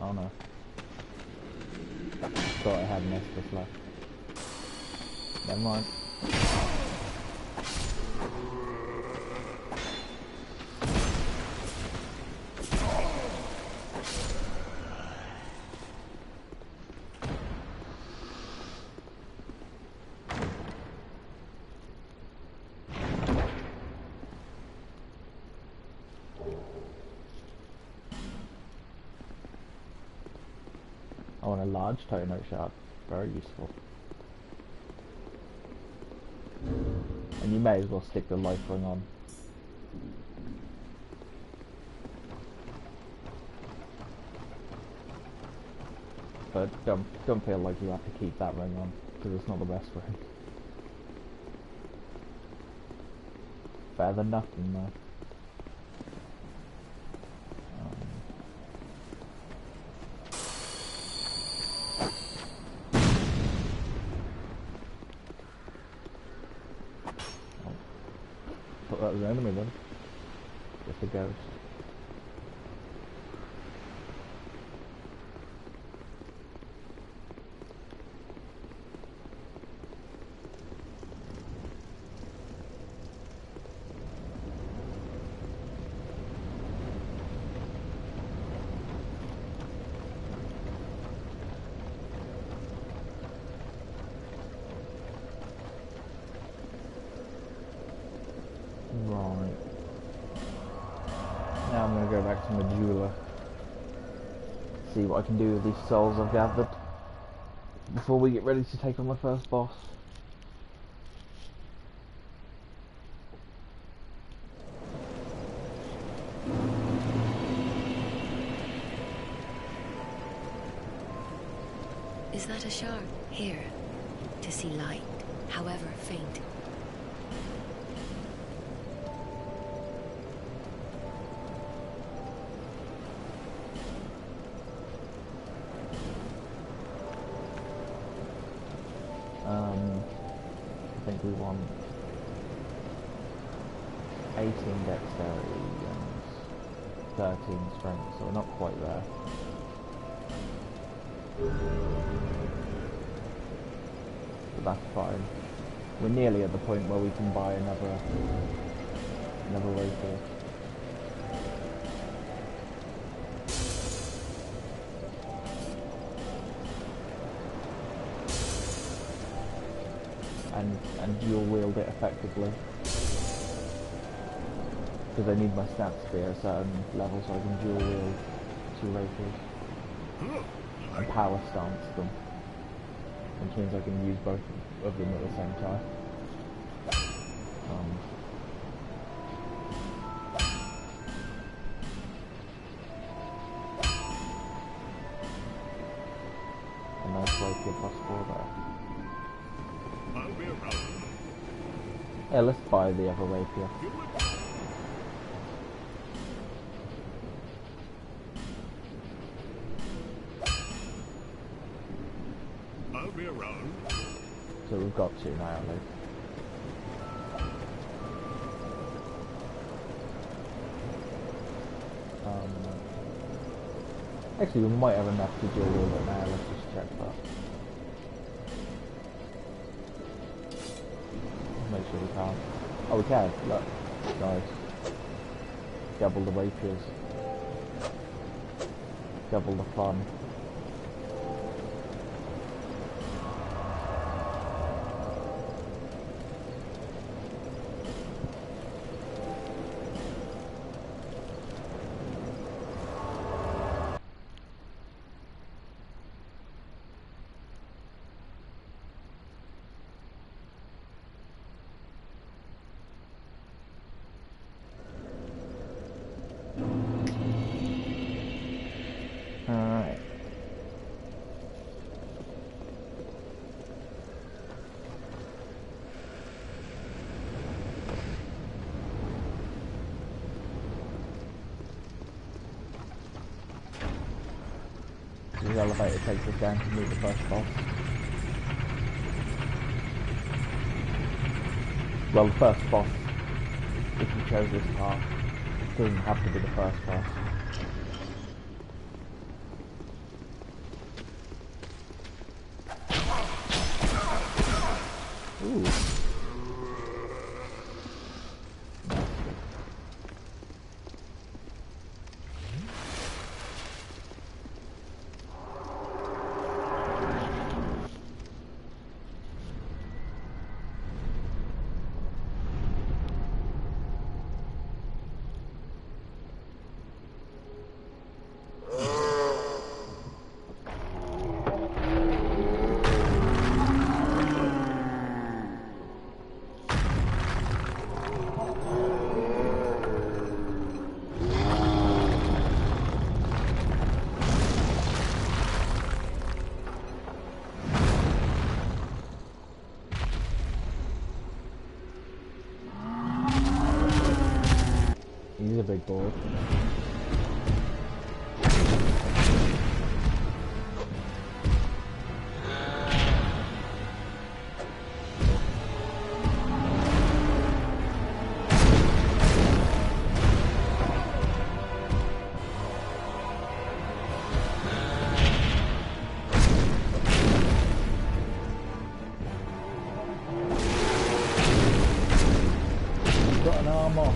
S1: Oh no. Thought I had an Estus left. Never mind. I want a large toner shard. Very useful. And you may as well stick the life ring on. But don't feel like you have to keep that ring on, because it's not the best ring. Better than nothing though. Thought that was an enemy then. Just a ghost. Right. Now I'm going to go back to my jeweler. See what I can do with these souls I've gathered before we get ready to take on the first boss.
S6: Is that a shard? Here, to see light, however faint.
S1: I think we want 18 dexterity and 13 strength, so we're not quite there. But that's fine. We're nearly at the point where we can buy another rapier. And dual wield it effectively. Because I need my stats to be at a certain level so I can dual wield 2 rapiers. And power stance them. Which means I can use both of them at the same time. A nice rapier plus 4 there.
S7: I'll be around.
S1: Yeah, let's buy the other rapier.
S7: I'll be around.
S1: So we've got 2 now at least. Actually, we might have enough to deal with it now. Let's just check that. Make sure we can. Oh, we can. Look. Nice. Double the rapiers. Double the fun. This elevator takes us down to meet the first boss. Well, the first boss, if you chose this path, doesn't have to be the first boss. Ooh. He's a big boy. Got an arm off.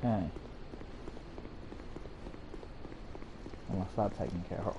S1: Okay. Unless that's taken care of.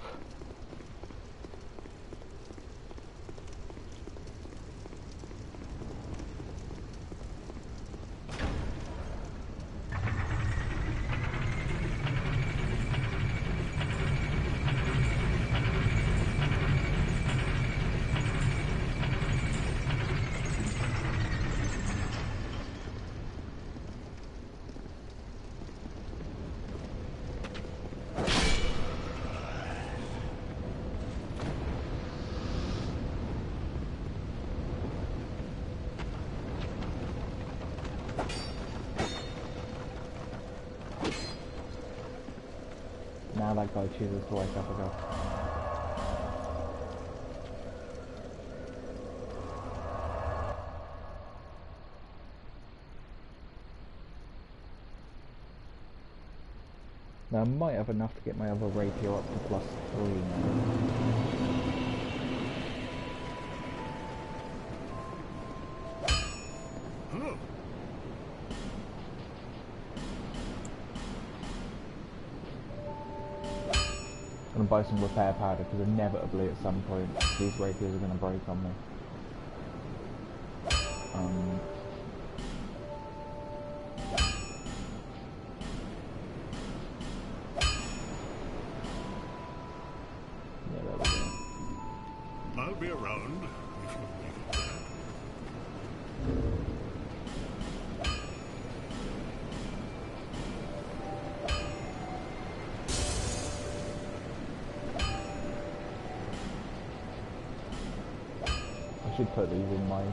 S1: Now that guy chooses to wake up again. Now I might have enough to get my other rapier up to +3 now. I'm gonna buy some repair powder because inevitably at some point these rapiers are gonna break on me. Yeah, there we go.
S7: I'll be around if you leave it there.
S1: I should put these in my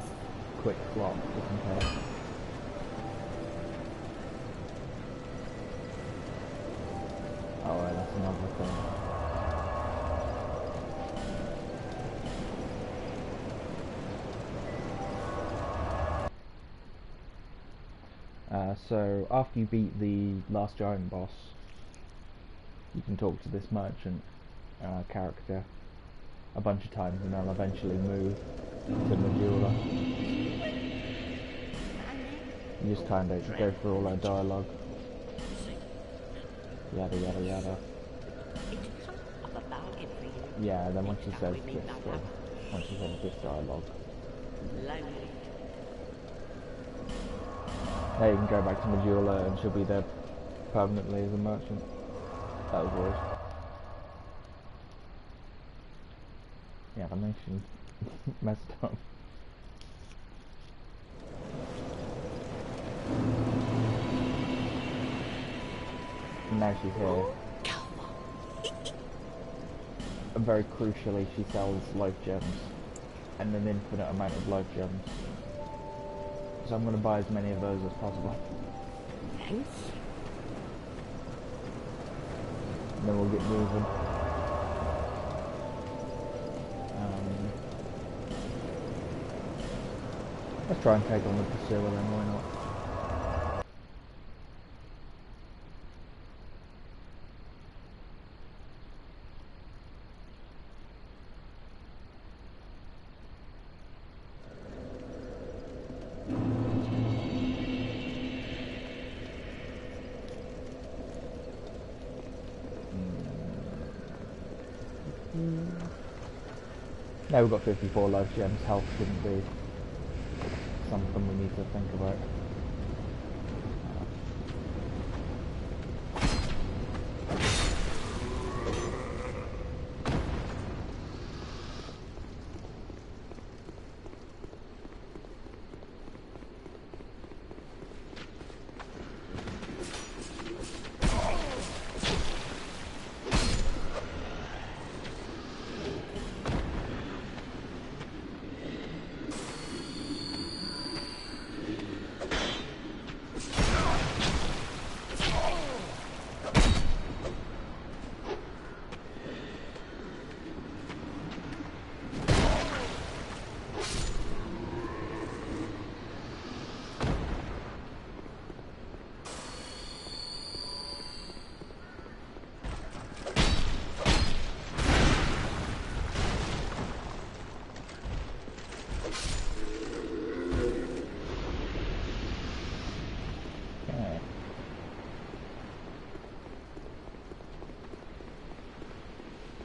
S1: quick slot just in case. Oh, right, that's another thing. So after you beat the last giant boss, you can talk to this merchant character a bunch of times, and they'll eventually move to Majula. You just kind of go through all their dialogue. Yada yada yada. Yeah, then once you says this dialogue, now you can go back to Majula and she'll be there permanently as a merchant. That was weird. The animation messed up. And now she's here. And very crucially, she sells life gems. And an infinite amount of life gems. So I'm going to buy as many of those as possible.
S4: Thanks.
S1: And then we'll get moving. Let's try and take on the pursuer then, why not? Now we've got 54 life gems, health shouldn't be something we need to think about.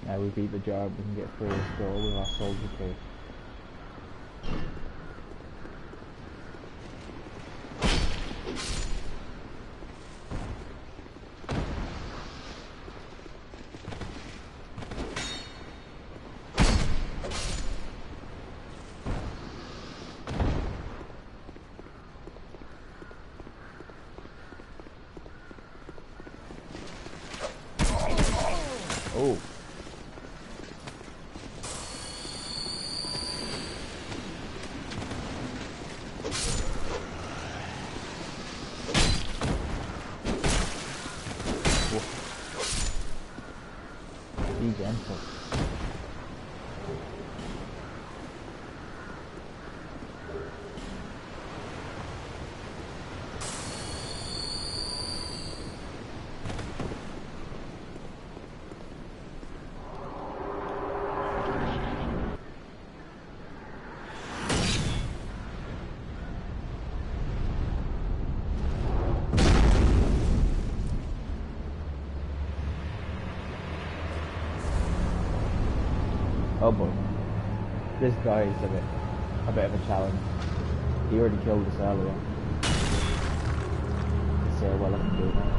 S1: Now we beat the job, we can get through this door with our soldier key. Oh. Be gentle. Oh boy. This guy is a bit of a challenge. He already killed us earlier. Let's see how well I can do now.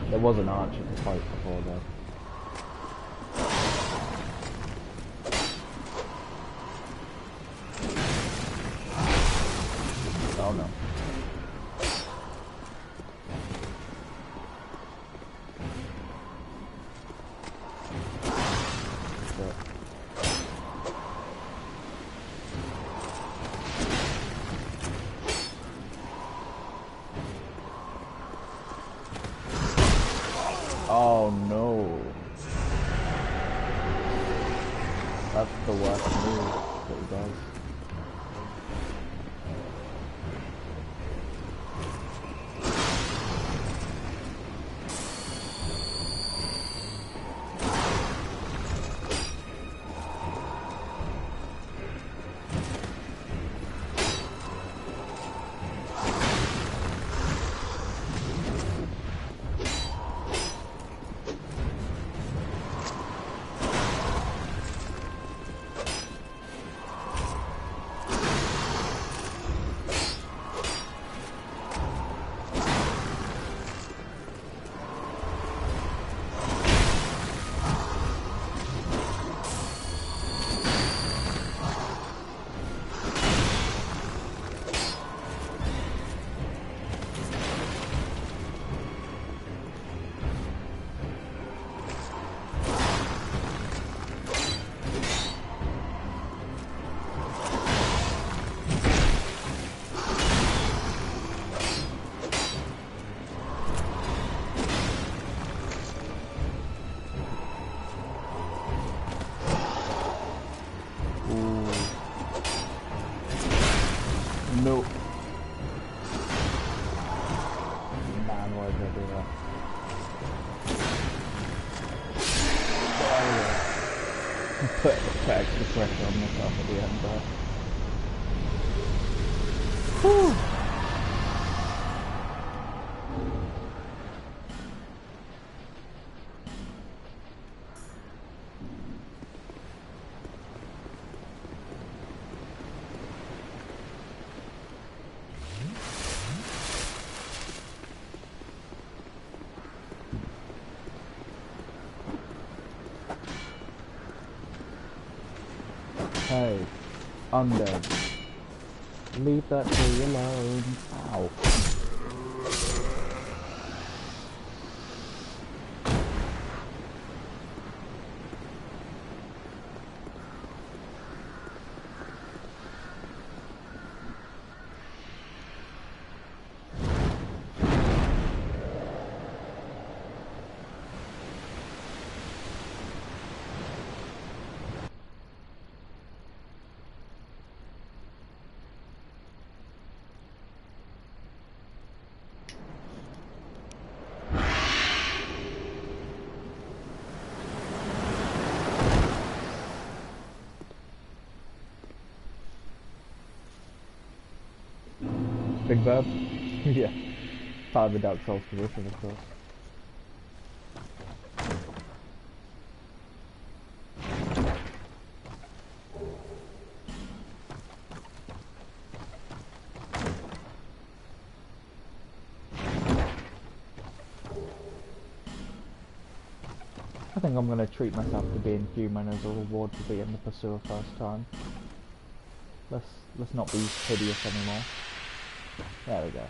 S1: There was an archer to fight before though. Oh no. Oh no. That's the worst move that he does. put extra pressure on myself at the end there. Whew. Hey, undead. Leave that tree alone. Ow. Big Burb? Yeah. Part of the Dark Souls tradition, of course. I think I'm going to treat myself to being human as a reward for being the pursuer first time. Let's not be hideous anymore. There we go.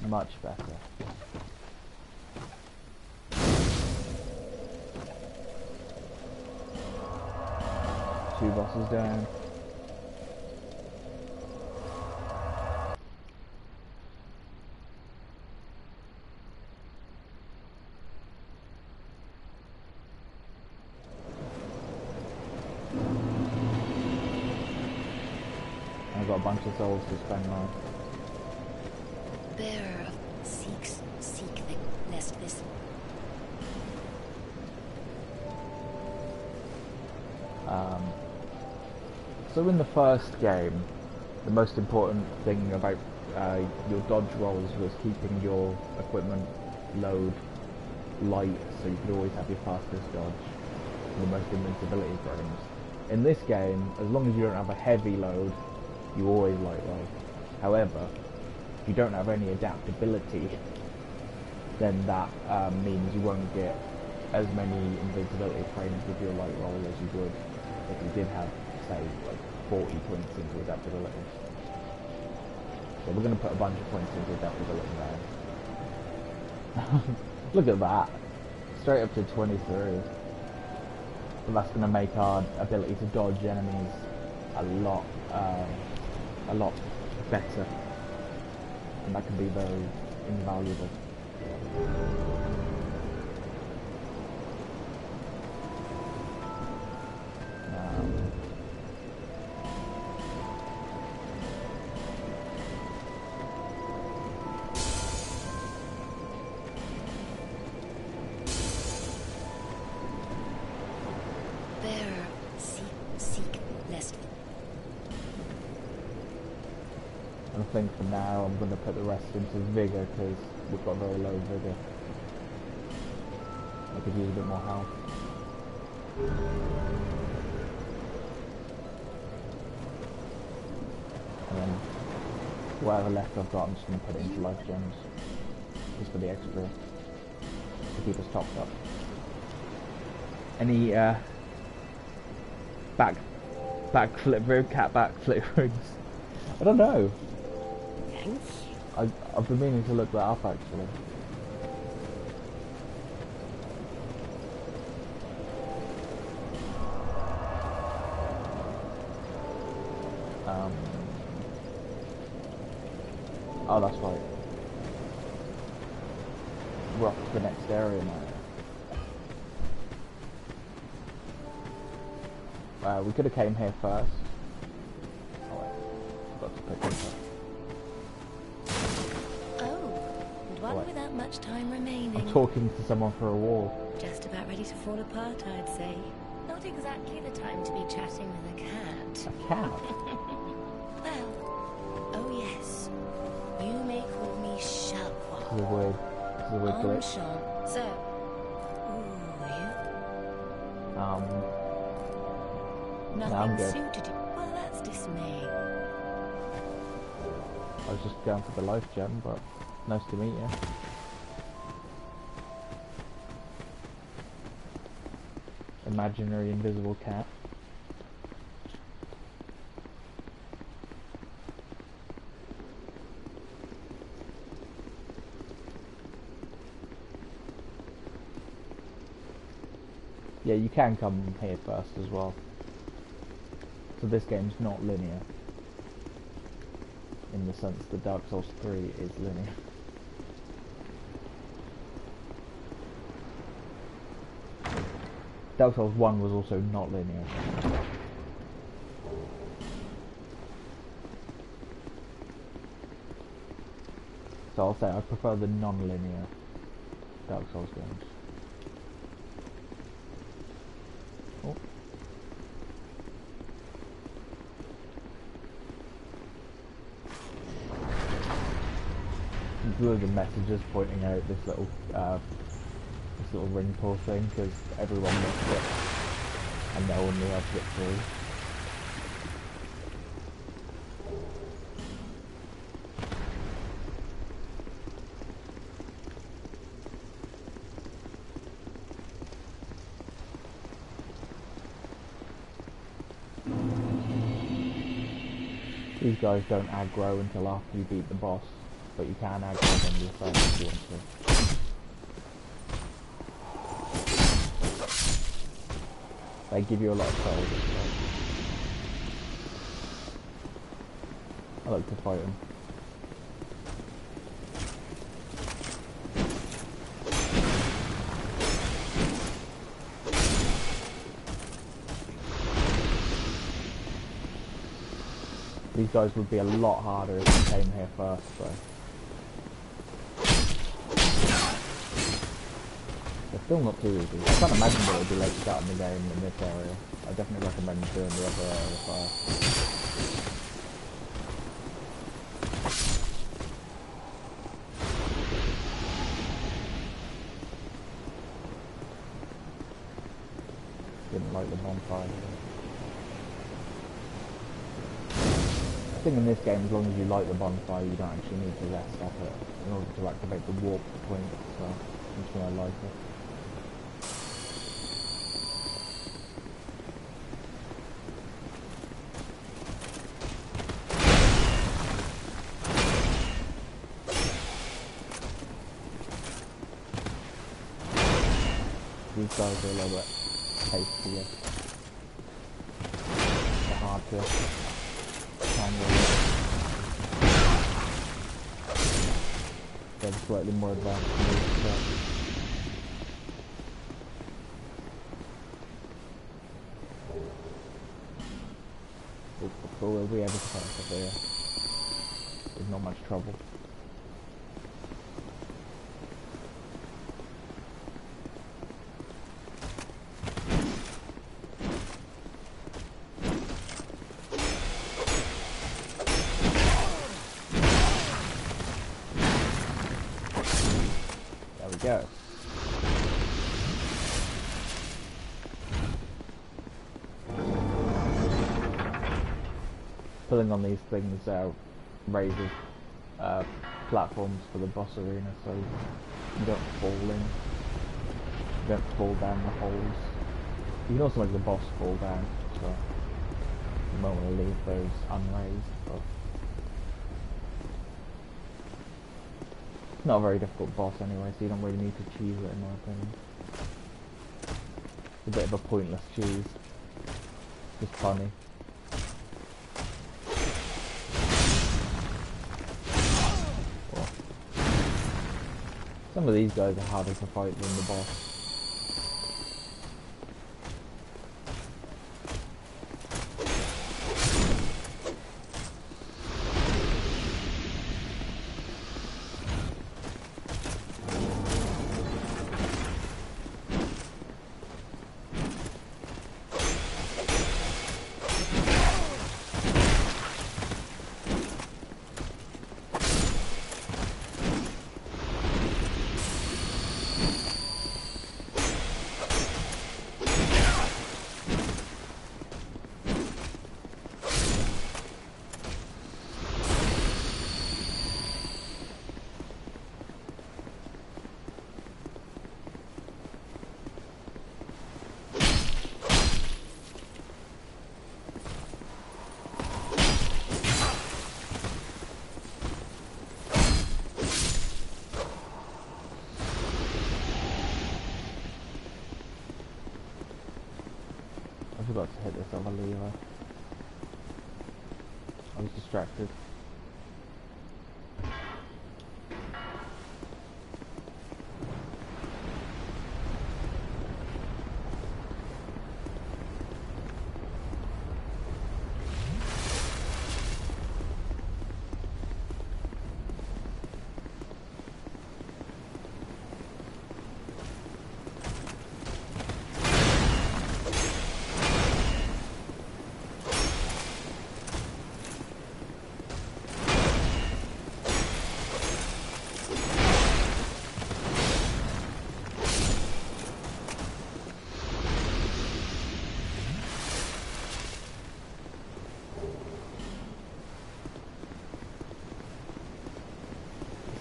S1: Much better. Two bosses down. I've got a bunch of souls to spend on.
S6: Bearer of seek the lest this.
S1: So in the first game, the most important thing about your dodge rolls was keeping your equipment load light, so you could always have your fastest dodge, and the most invincibility frames. In this game, as long as you don't have a heavy load, you always light roll. However, if you don't have any adaptability, then that means you won't get as many invincibility frames with your light roll as you would if you did have, say, like 40 points into adaptability. So we're going to put a bunch of points into adaptability now. Look at that. Straight up to 23. And that's going to make our ability to dodge enemies a lot better. And that can be very invaluable.
S6: Bearer, seek lest.
S1: I think for now I'm going to put the rest into Vigor because we've got very low Vigor. I could use a bit more health. And then whatever left I've got, I'm just going to put it into life gems. Just for the extra, to keep us topped up. Any backflip room, cat backflip rooms? I don't know.
S4: Thanks.
S1: I've been meaning to look that up actually. Oh, that's right. We're off to the next area now. We could have came here first. Oh wait, forgot to pick this up.
S6: Oh, and one
S1: What?
S6: without Not much time remaining.
S1: I'm talking to someone for a wall.
S6: Just about ready to fall apart, I'd say. Not exactly the time to be chatting with a cat.
S1: A cat?
S6: Well, oh yes. You may call me Shalwa.
S1: This is a weird glitch.
S6: Enchanté. So, who are you?
S1: I'm
S6: Nothing
S1: good.
S6: suited you. Well, that's dismaying.
S1: I was just going for the life gem, but nice to meet you. Imaginary invisible cat. Yeah, you can come here first as well. So this game's not linear. In the sense that Dark Souls 3 is linear. Dark Souls 1 was also not linear. So I'll say I prefer the non-linear Dark Souls games. Oh. Blue the messages pointing out this little ring pull thing because everyone missed it and no one knew how to get through. These guys don't aggro until after you beat the boss, but you can aggro them yourself if you want to. They give you a lot of souls. I like to fight them. These guys would be a lot harder if you came here first, though. They're still not too easy. I can't imagine that it would be late starting the game in this area. I definitely recommend doing the other area first. Didn't like the bonfire. I think in this game, as long as you light the bonfire, you don't actually need to rest at it in order to activate the warp point, so that's why I like it. These guys are a little bit tastier. They're hard to handle. They're slightly more advanced moves, but we'll be able to pass up there with not much trouble. Go. Pulling on these things raises platforms for the boss arena, so you don't fall in, you don't fall down the holes. You can also make the boss fall down, so you might want to leave those unraised. But not a very difficult boss anyway, so you don't really need to cheese it in my opinion. It's a bit of a pointless cheese. Just funny. Well, some of these guys are harder to fight than the boss. forgot to hit this other lever. I was distracted.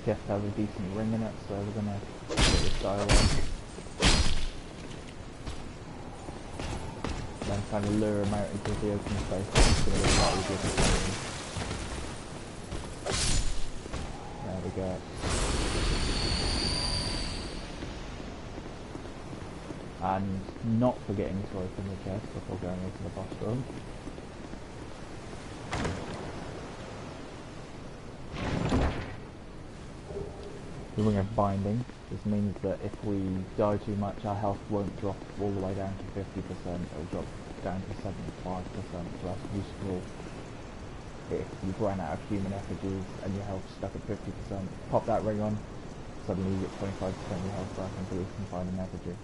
S1: Guess has a decent ring in it, so we're gonna get this dialogue. Then kind of lure him out into the open space. It's gonna be a lot easier to find him. There we go. And not forgetting to open the chest before going into the boss room. The ring of binding. This means that if we die too much, our health won't drop all the way down to 50%, it'll drop down to 75%, so that's useful if you've run out of human effigies and your health's stuck at 50%. Pop that ring on, suddenly you get 25% of your health back until you can find an effigy.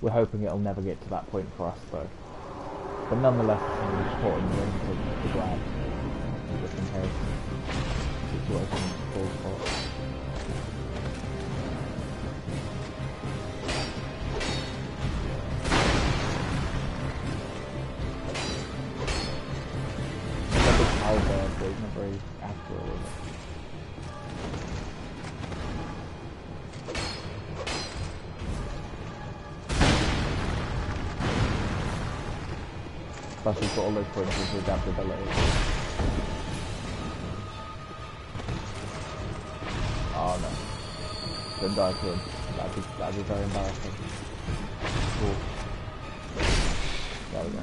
S1: We're hoping it'll never get to that point for us though. But nonetheless, it's an important ring to grab, just in case situation falls apart. It's a big halberd, but it's not very accurate, is it? Plus we've got all those points with adaptability. Oh no. Didn't die to him. That'd be very embarrassing. Cool. There we go.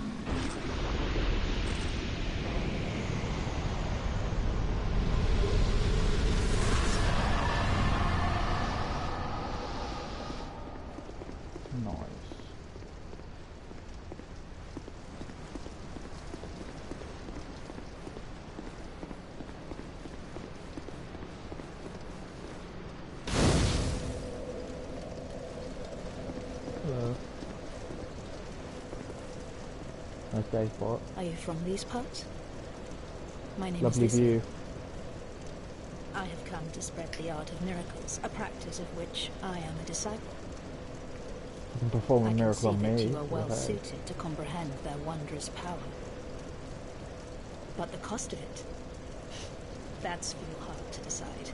S1: Nice. Hello. Nice day, spot.
S9: Are you from these parts? My name
S1: Lovely
S9: is Lizzie.
S1: view.
S9: I have come to spread the art of miracles, a practice of which I am a disciple.
S1: You can perform
S9: I
S1: a
S9: can
S1: miracle
S9: see
S1: on
S9: that
S1: me.
S9: you are well
S1: Okay.
S9: suited to comprehend their wondrous power. But the cost of it, that's for your heart to decide.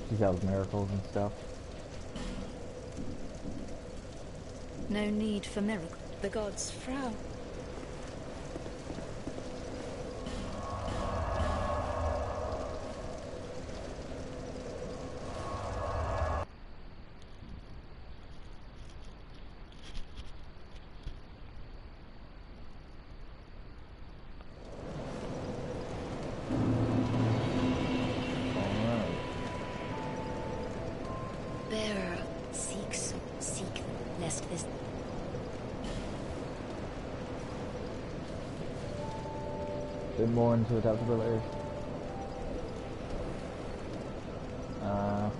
S1: She sells miracles and stuff.
S9: No need for miracle. The gods frown.
S1: Alright.
S6: Bearer, seek, lest this...
S1: Bit more into adaptability. Oh.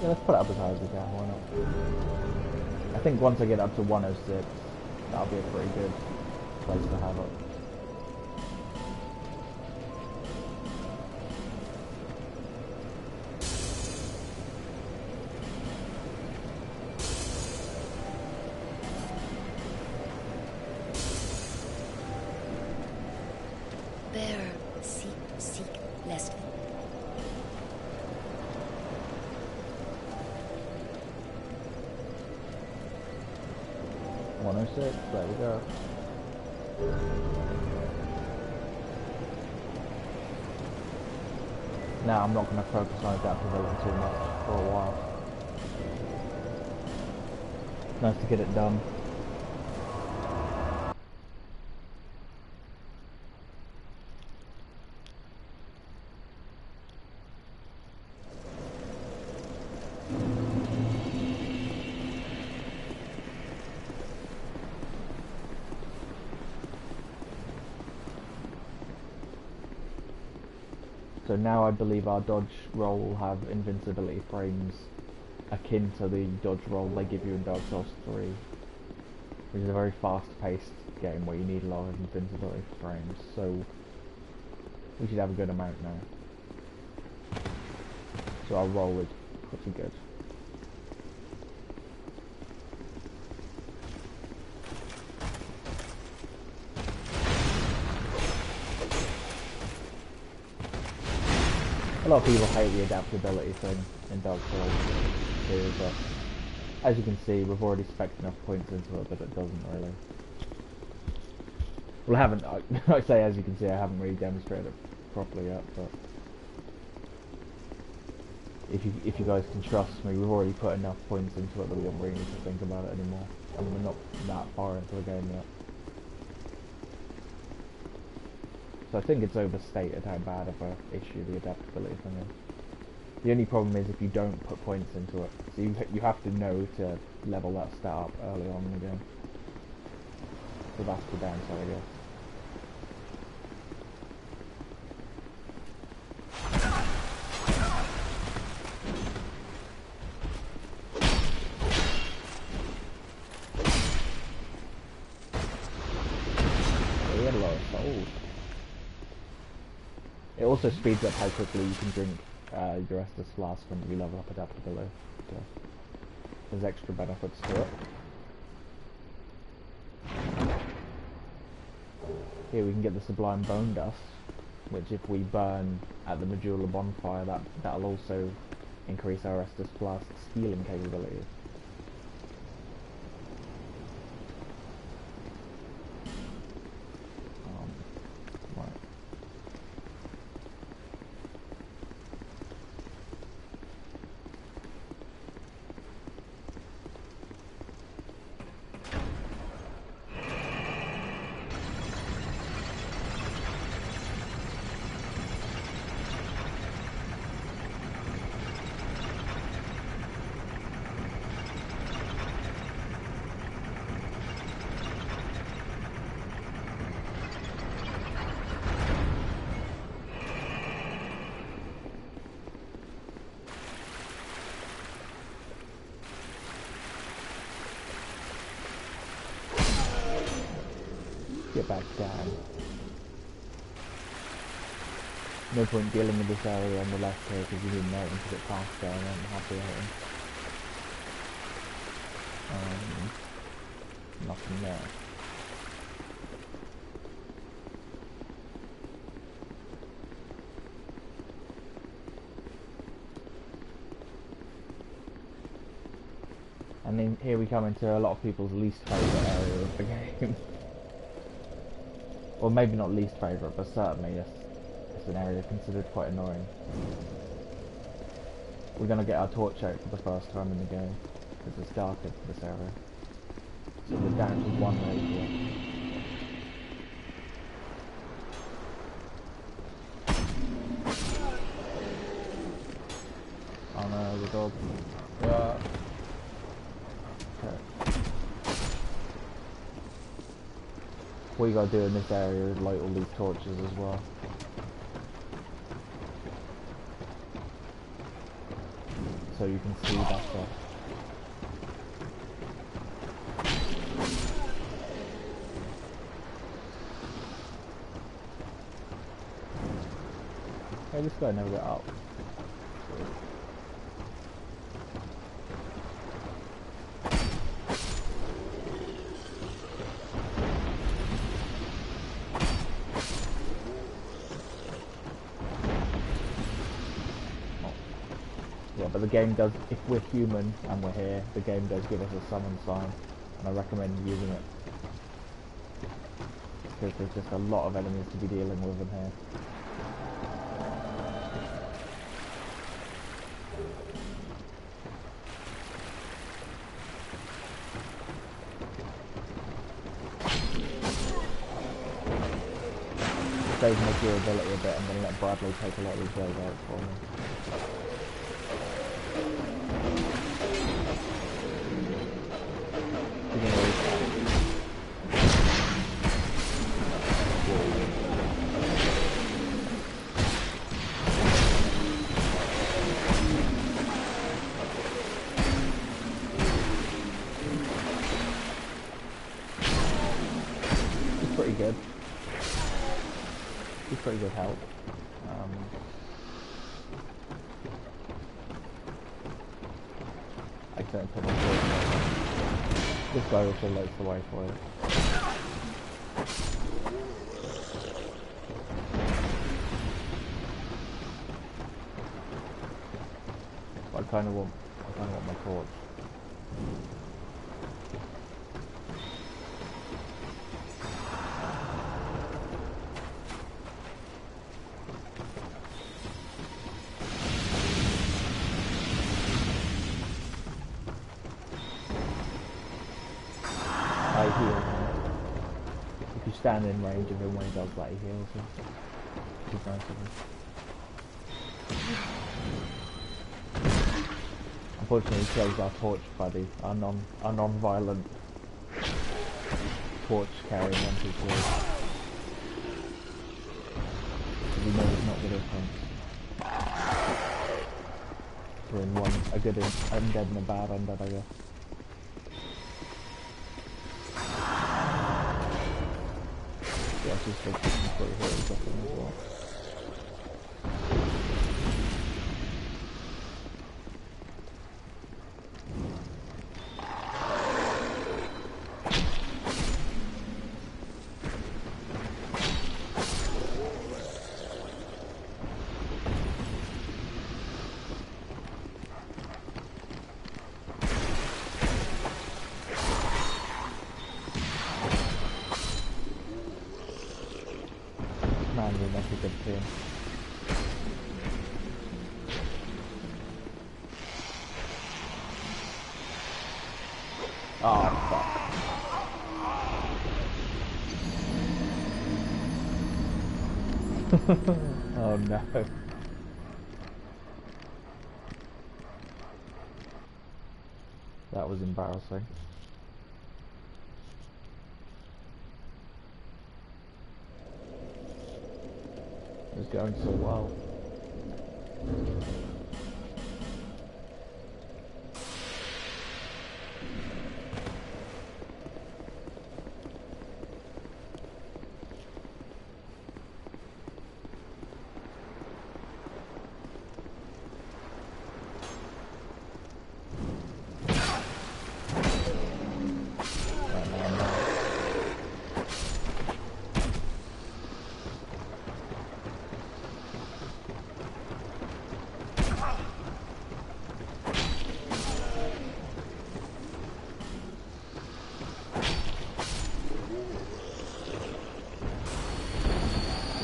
S1: Yeah, let's put it up as high as we can, why not? I think once I get up to 106, that'll be a pretty good place to have it.
S6: Bearer, seek, lest...
S1: 106, there we go. Now I'm not going to focus on adaptability too much for a while. Nice to get it done. So now I believe our dodge roll will have invincibility frames akin to the dodge roll they give you in Dark Souls 3, which is a very fast-paced game where you need a lot of invincibility frames, so we should have a good amount now. So our roll is pretty good. A lot of people hate the adaptability thing in Dark Souls 2, but as you can see, we've already spec'd enough points into it that it doesn't really. Well, I haven't, I say as you can see, I haven't really demonstrated it properly yet, but if you guys can trust me, we've already put enough points into it that we don't really need to think about it anymore, and we're not that far into the game yet. So I think it's overstated how bad of a issue the adaptability thing is. The only problem is if you don't put points into it. So you have to know to level that stat up early on in the game. So that's the downside, I guess. We had a lot of souls. It also speeds up how quickly you can drink your Estus Flask when you level up adaptability. So there's extra benefits to it. Here we can get the Sublime Bone Dust, which if we burn at the Medulla bonfire, that'll also increase our Estus Flask's healing capabilities. Right. Get back down. No point dealing with this area on the left here because you didn't know it until it passed there and I'm happy at it. Nothing there. And then here we come into a lot of people's least favourite area of the game. Or maybe not least favourite, but certainly it's an area considered quite annoying. We're going to get our torch out for the first time in the game, because it's dark in this area. So we're down to one radio. Oh no, the dog. Okay. What you gotta do in this area is light all these torches as well. So you can see better. Hey, this guy never got up. But the game does, if we're human and we're here, the game does give us a summon sign, and I recommend using it. Because there's just a lot of enemies to be dealing with in here. save my durability a bit and then let Bradley take a lot of these waves out for me. You're gonna lose that. It's pretty good. It's pretty good help. I can't put my foot. This guy also lights the way for it. But I kind of want my torch. I heal. If you stand in range of him when he does that, he heals him. Which is nice of him. Unfortunately, he kills our torch buddy, our non-violent torch carrying MP3. Because he knows not the difference. We're in one, a good undead and a bad undead, I guess. Yeah, it's just like pretty heroes up in as well. Man, we make a good team. Oh, fuck. Oh no. That was embarrassing. It was going so well.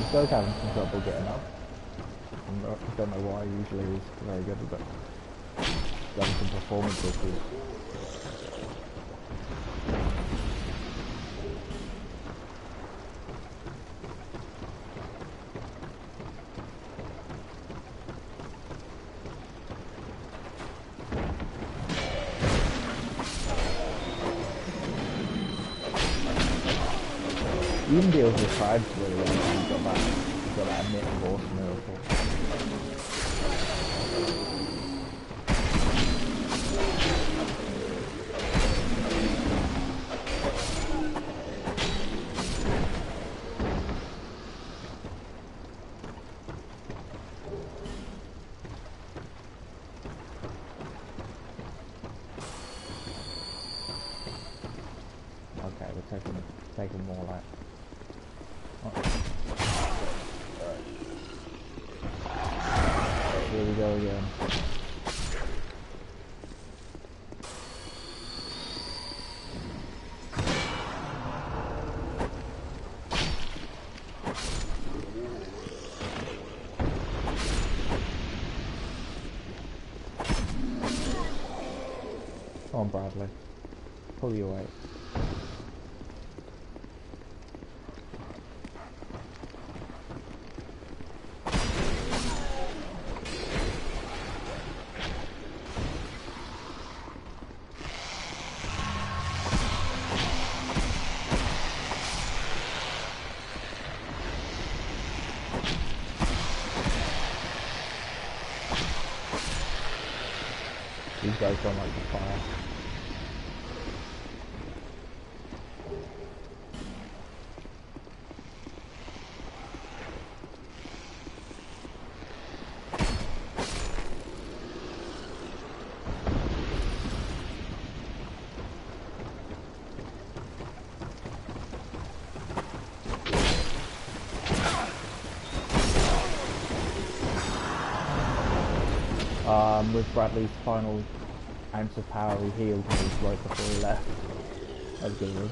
S1: Does having some trouble getting up. I don't know why, usually he's very good at it. He's having some performance issues. He even deals with tribes really well. He's got that knit force miracle. Okay, we're taking more like. Here we go again. Come on, Bradley. Pull your weight. These guys don't like the fire. With Bradley's final ounce of power, he healed me right before he left. That was good.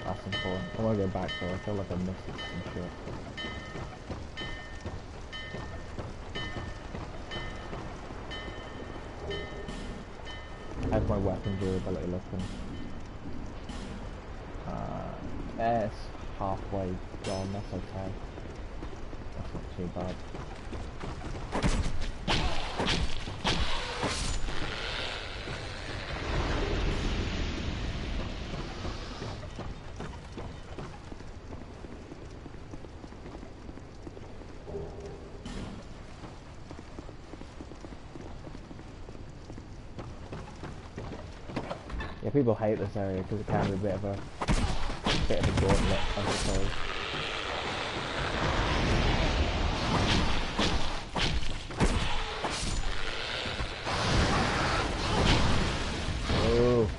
S1: That's important. I want to go back though, I feel like I missed some shit. How's my weapon durability looking? It's halfway gone, that's okay. That's not too bad. Yeah, people hate this area because it can be a bit of a gauntlet, I suppose. Oh.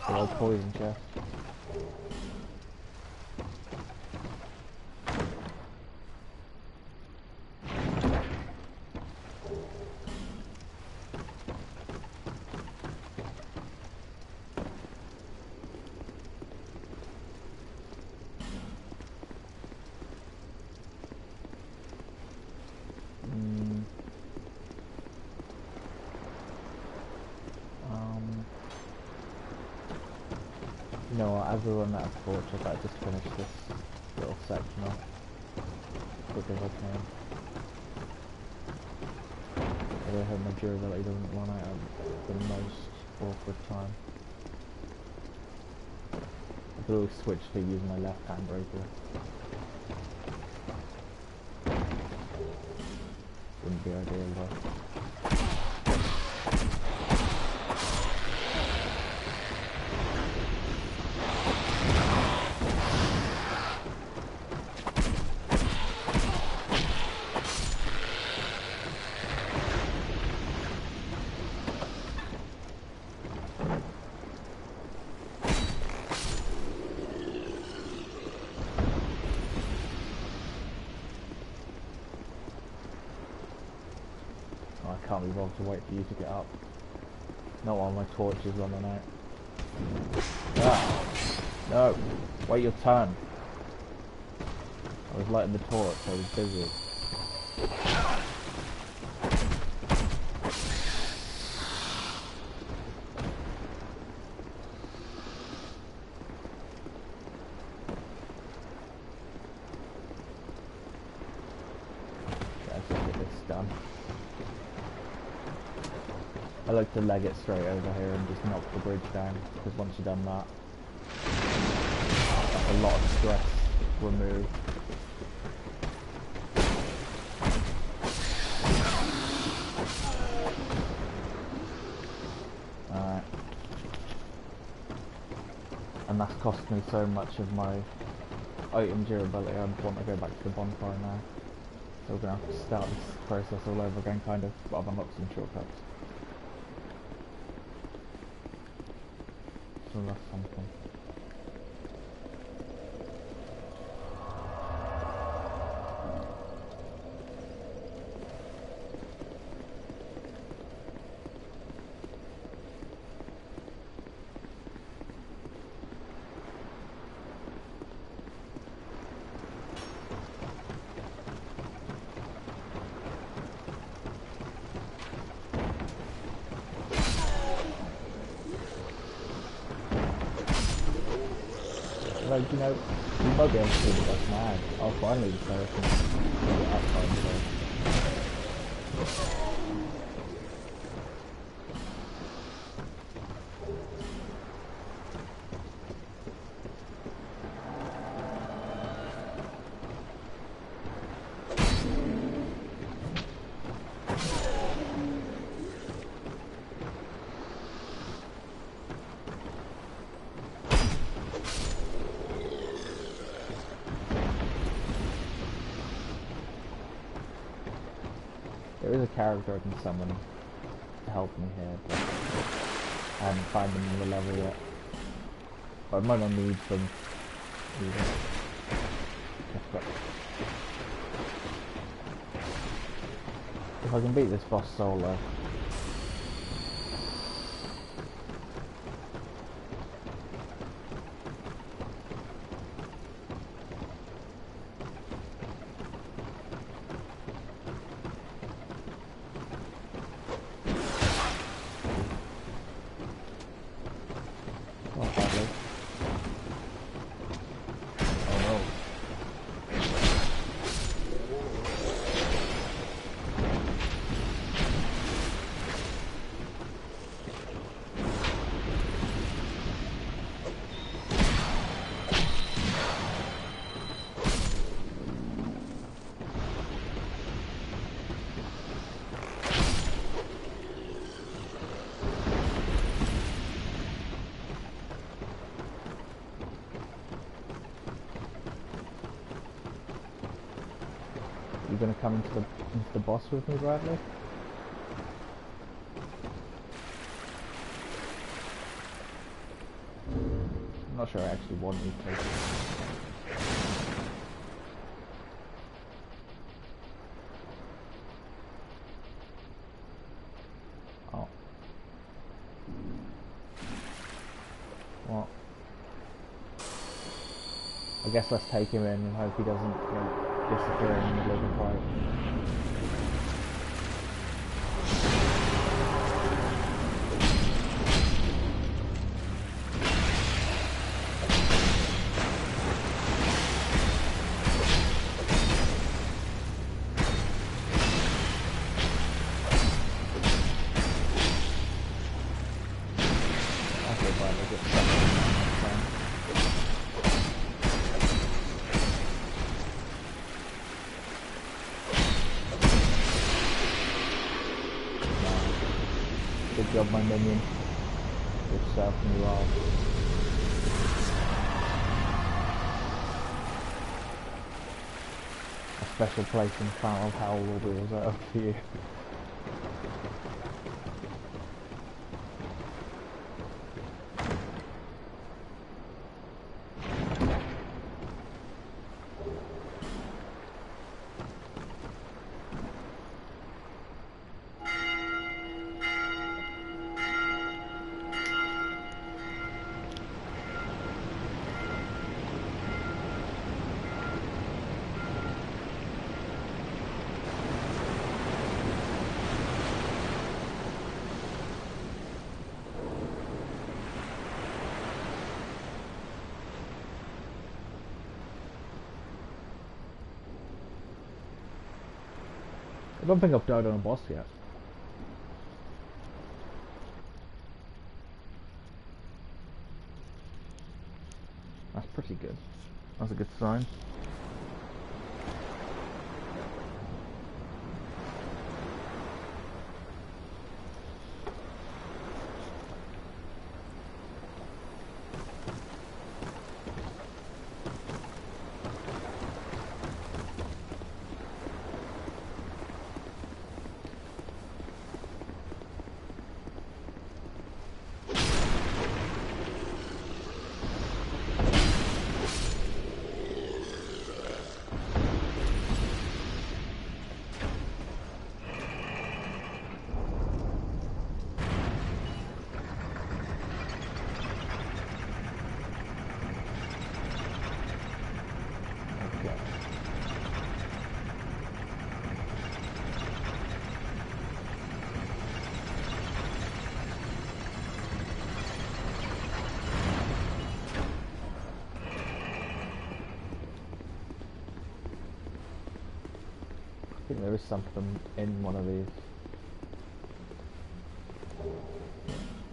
S1: Old poison chest. You know what, as we run out of torch, I better just finish this little section off as quick as I can. I hope my durability doesn't run out at the most awkward time. I could always switch to using my left hand breaker. Wouldn't be ideal though. I can't be bothered to wait for you to get up. Not while my torch is running out. Ah! No! Wait your turn! I was lighting the torch, I was busy. Let's get this done. I like to leg it straight over here and just knock the bridge down, because once you've done that, that's a lot of stress removed. Alright. And that's cost me so much of my item durability, I want to go back to the bonfire now. So we're going to have to start this process all over again, kind of, but I've unlocked some shortcuts. So that's something. Like, you know, you might be able to do the best now. Oh, finally the person get it up time, so. There is a character I can summon to help me here, but I haven't found them in the level yet. But I might not need them either. If I can beat this boss solo. You gonna come into the boss with me, Bradley? I'm not sure I actually want you to. Oh. Well. I guess let's take him in and hope he doesn't like disappear in the middle of the fight. Okay, fine, we'll get stuck in next time. Good job, my minion. Good stuff, and you are. A special place in Faryl Howl will be reserved for you. I don't think I've died on a boss yet. That's pretty good. That's a good sign. think there is something in one of these.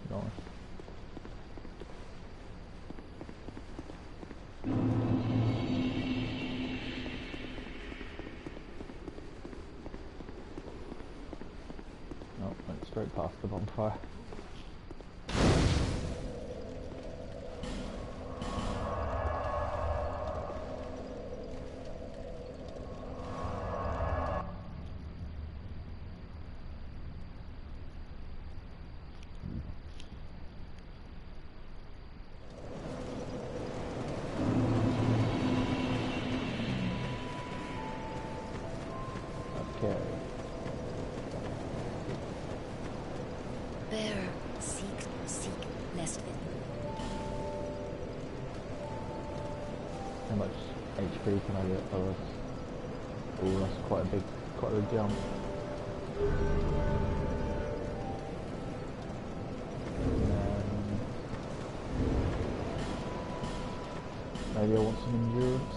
S1: Nice. Oh, went straight past the bonfire. Okay.
S6: Bearer, seek, lest it.
S1: How much HP can I get for this? Oh, that's quite a big jump. Maybe I want some endurance.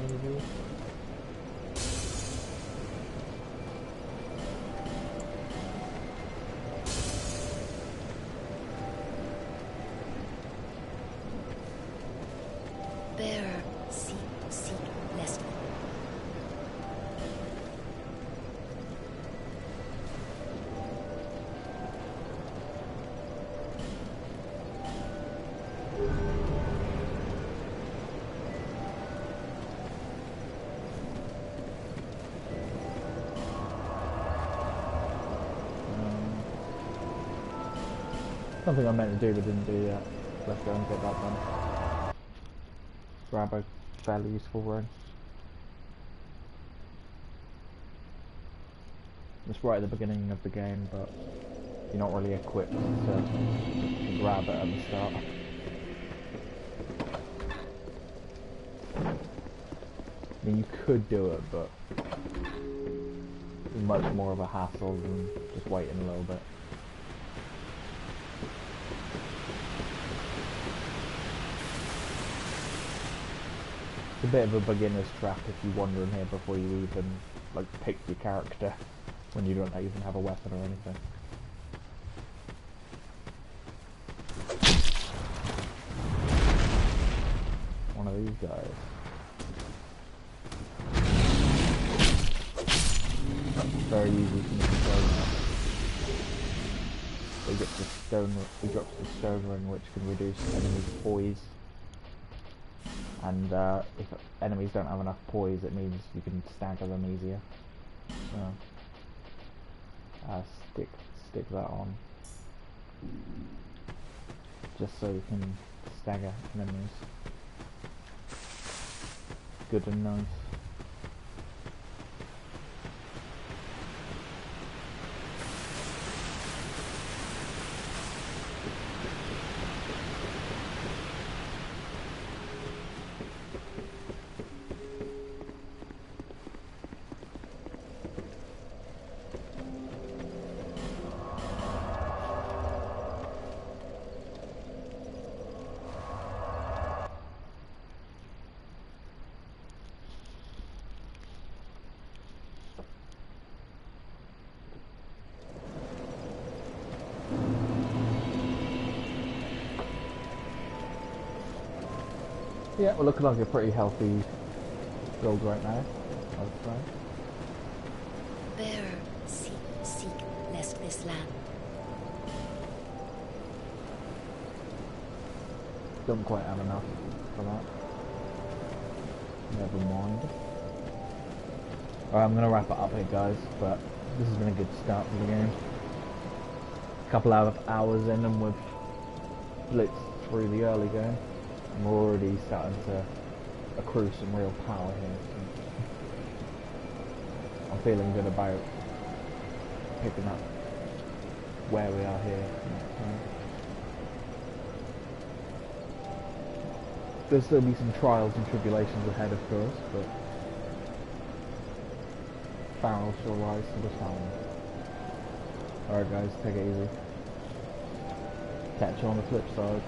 S1: Maybe.
S6: Bearer, seek, lest it.
S1: Something I meant to do but didn't do yet. Let's go and get that done. Grab a fairly useful rune. It's right at the beginning of the game, but you're not really equipped to grab it at the start. I mean, you could do it, but it's much more of a hassle than just waiting a little bit. It's a bit of a beginner's trap if you wander in here before you even like pick your character when you don't even have a weapon or anything. One of these guys. Very easy to control now. He drops the stone ring, which can reduce enemies' poise. And if enemies don't have enough poise, it means you can stagger them easier. So stick that on, just so you can stagger enemies. Good and nice. Yeah, we're looking like a pretty healthy build right now, I would say.
S6: Bearer, seek, lest this land.
S1: Don't quite have enough for that. Never mind. Alright, I'm gonna wrap it up here, guys, but this has been a good start to the game. A couple of hours in and we've blitzed through the early game. And we're already starting to accrue some real power here. So I'm feeling good about picking up where we are here. There'll still be some trials and tribulations ahead, of course, but Faryl shall rise to the challenge. Alright guys, take it easy. Catch you on the flip side.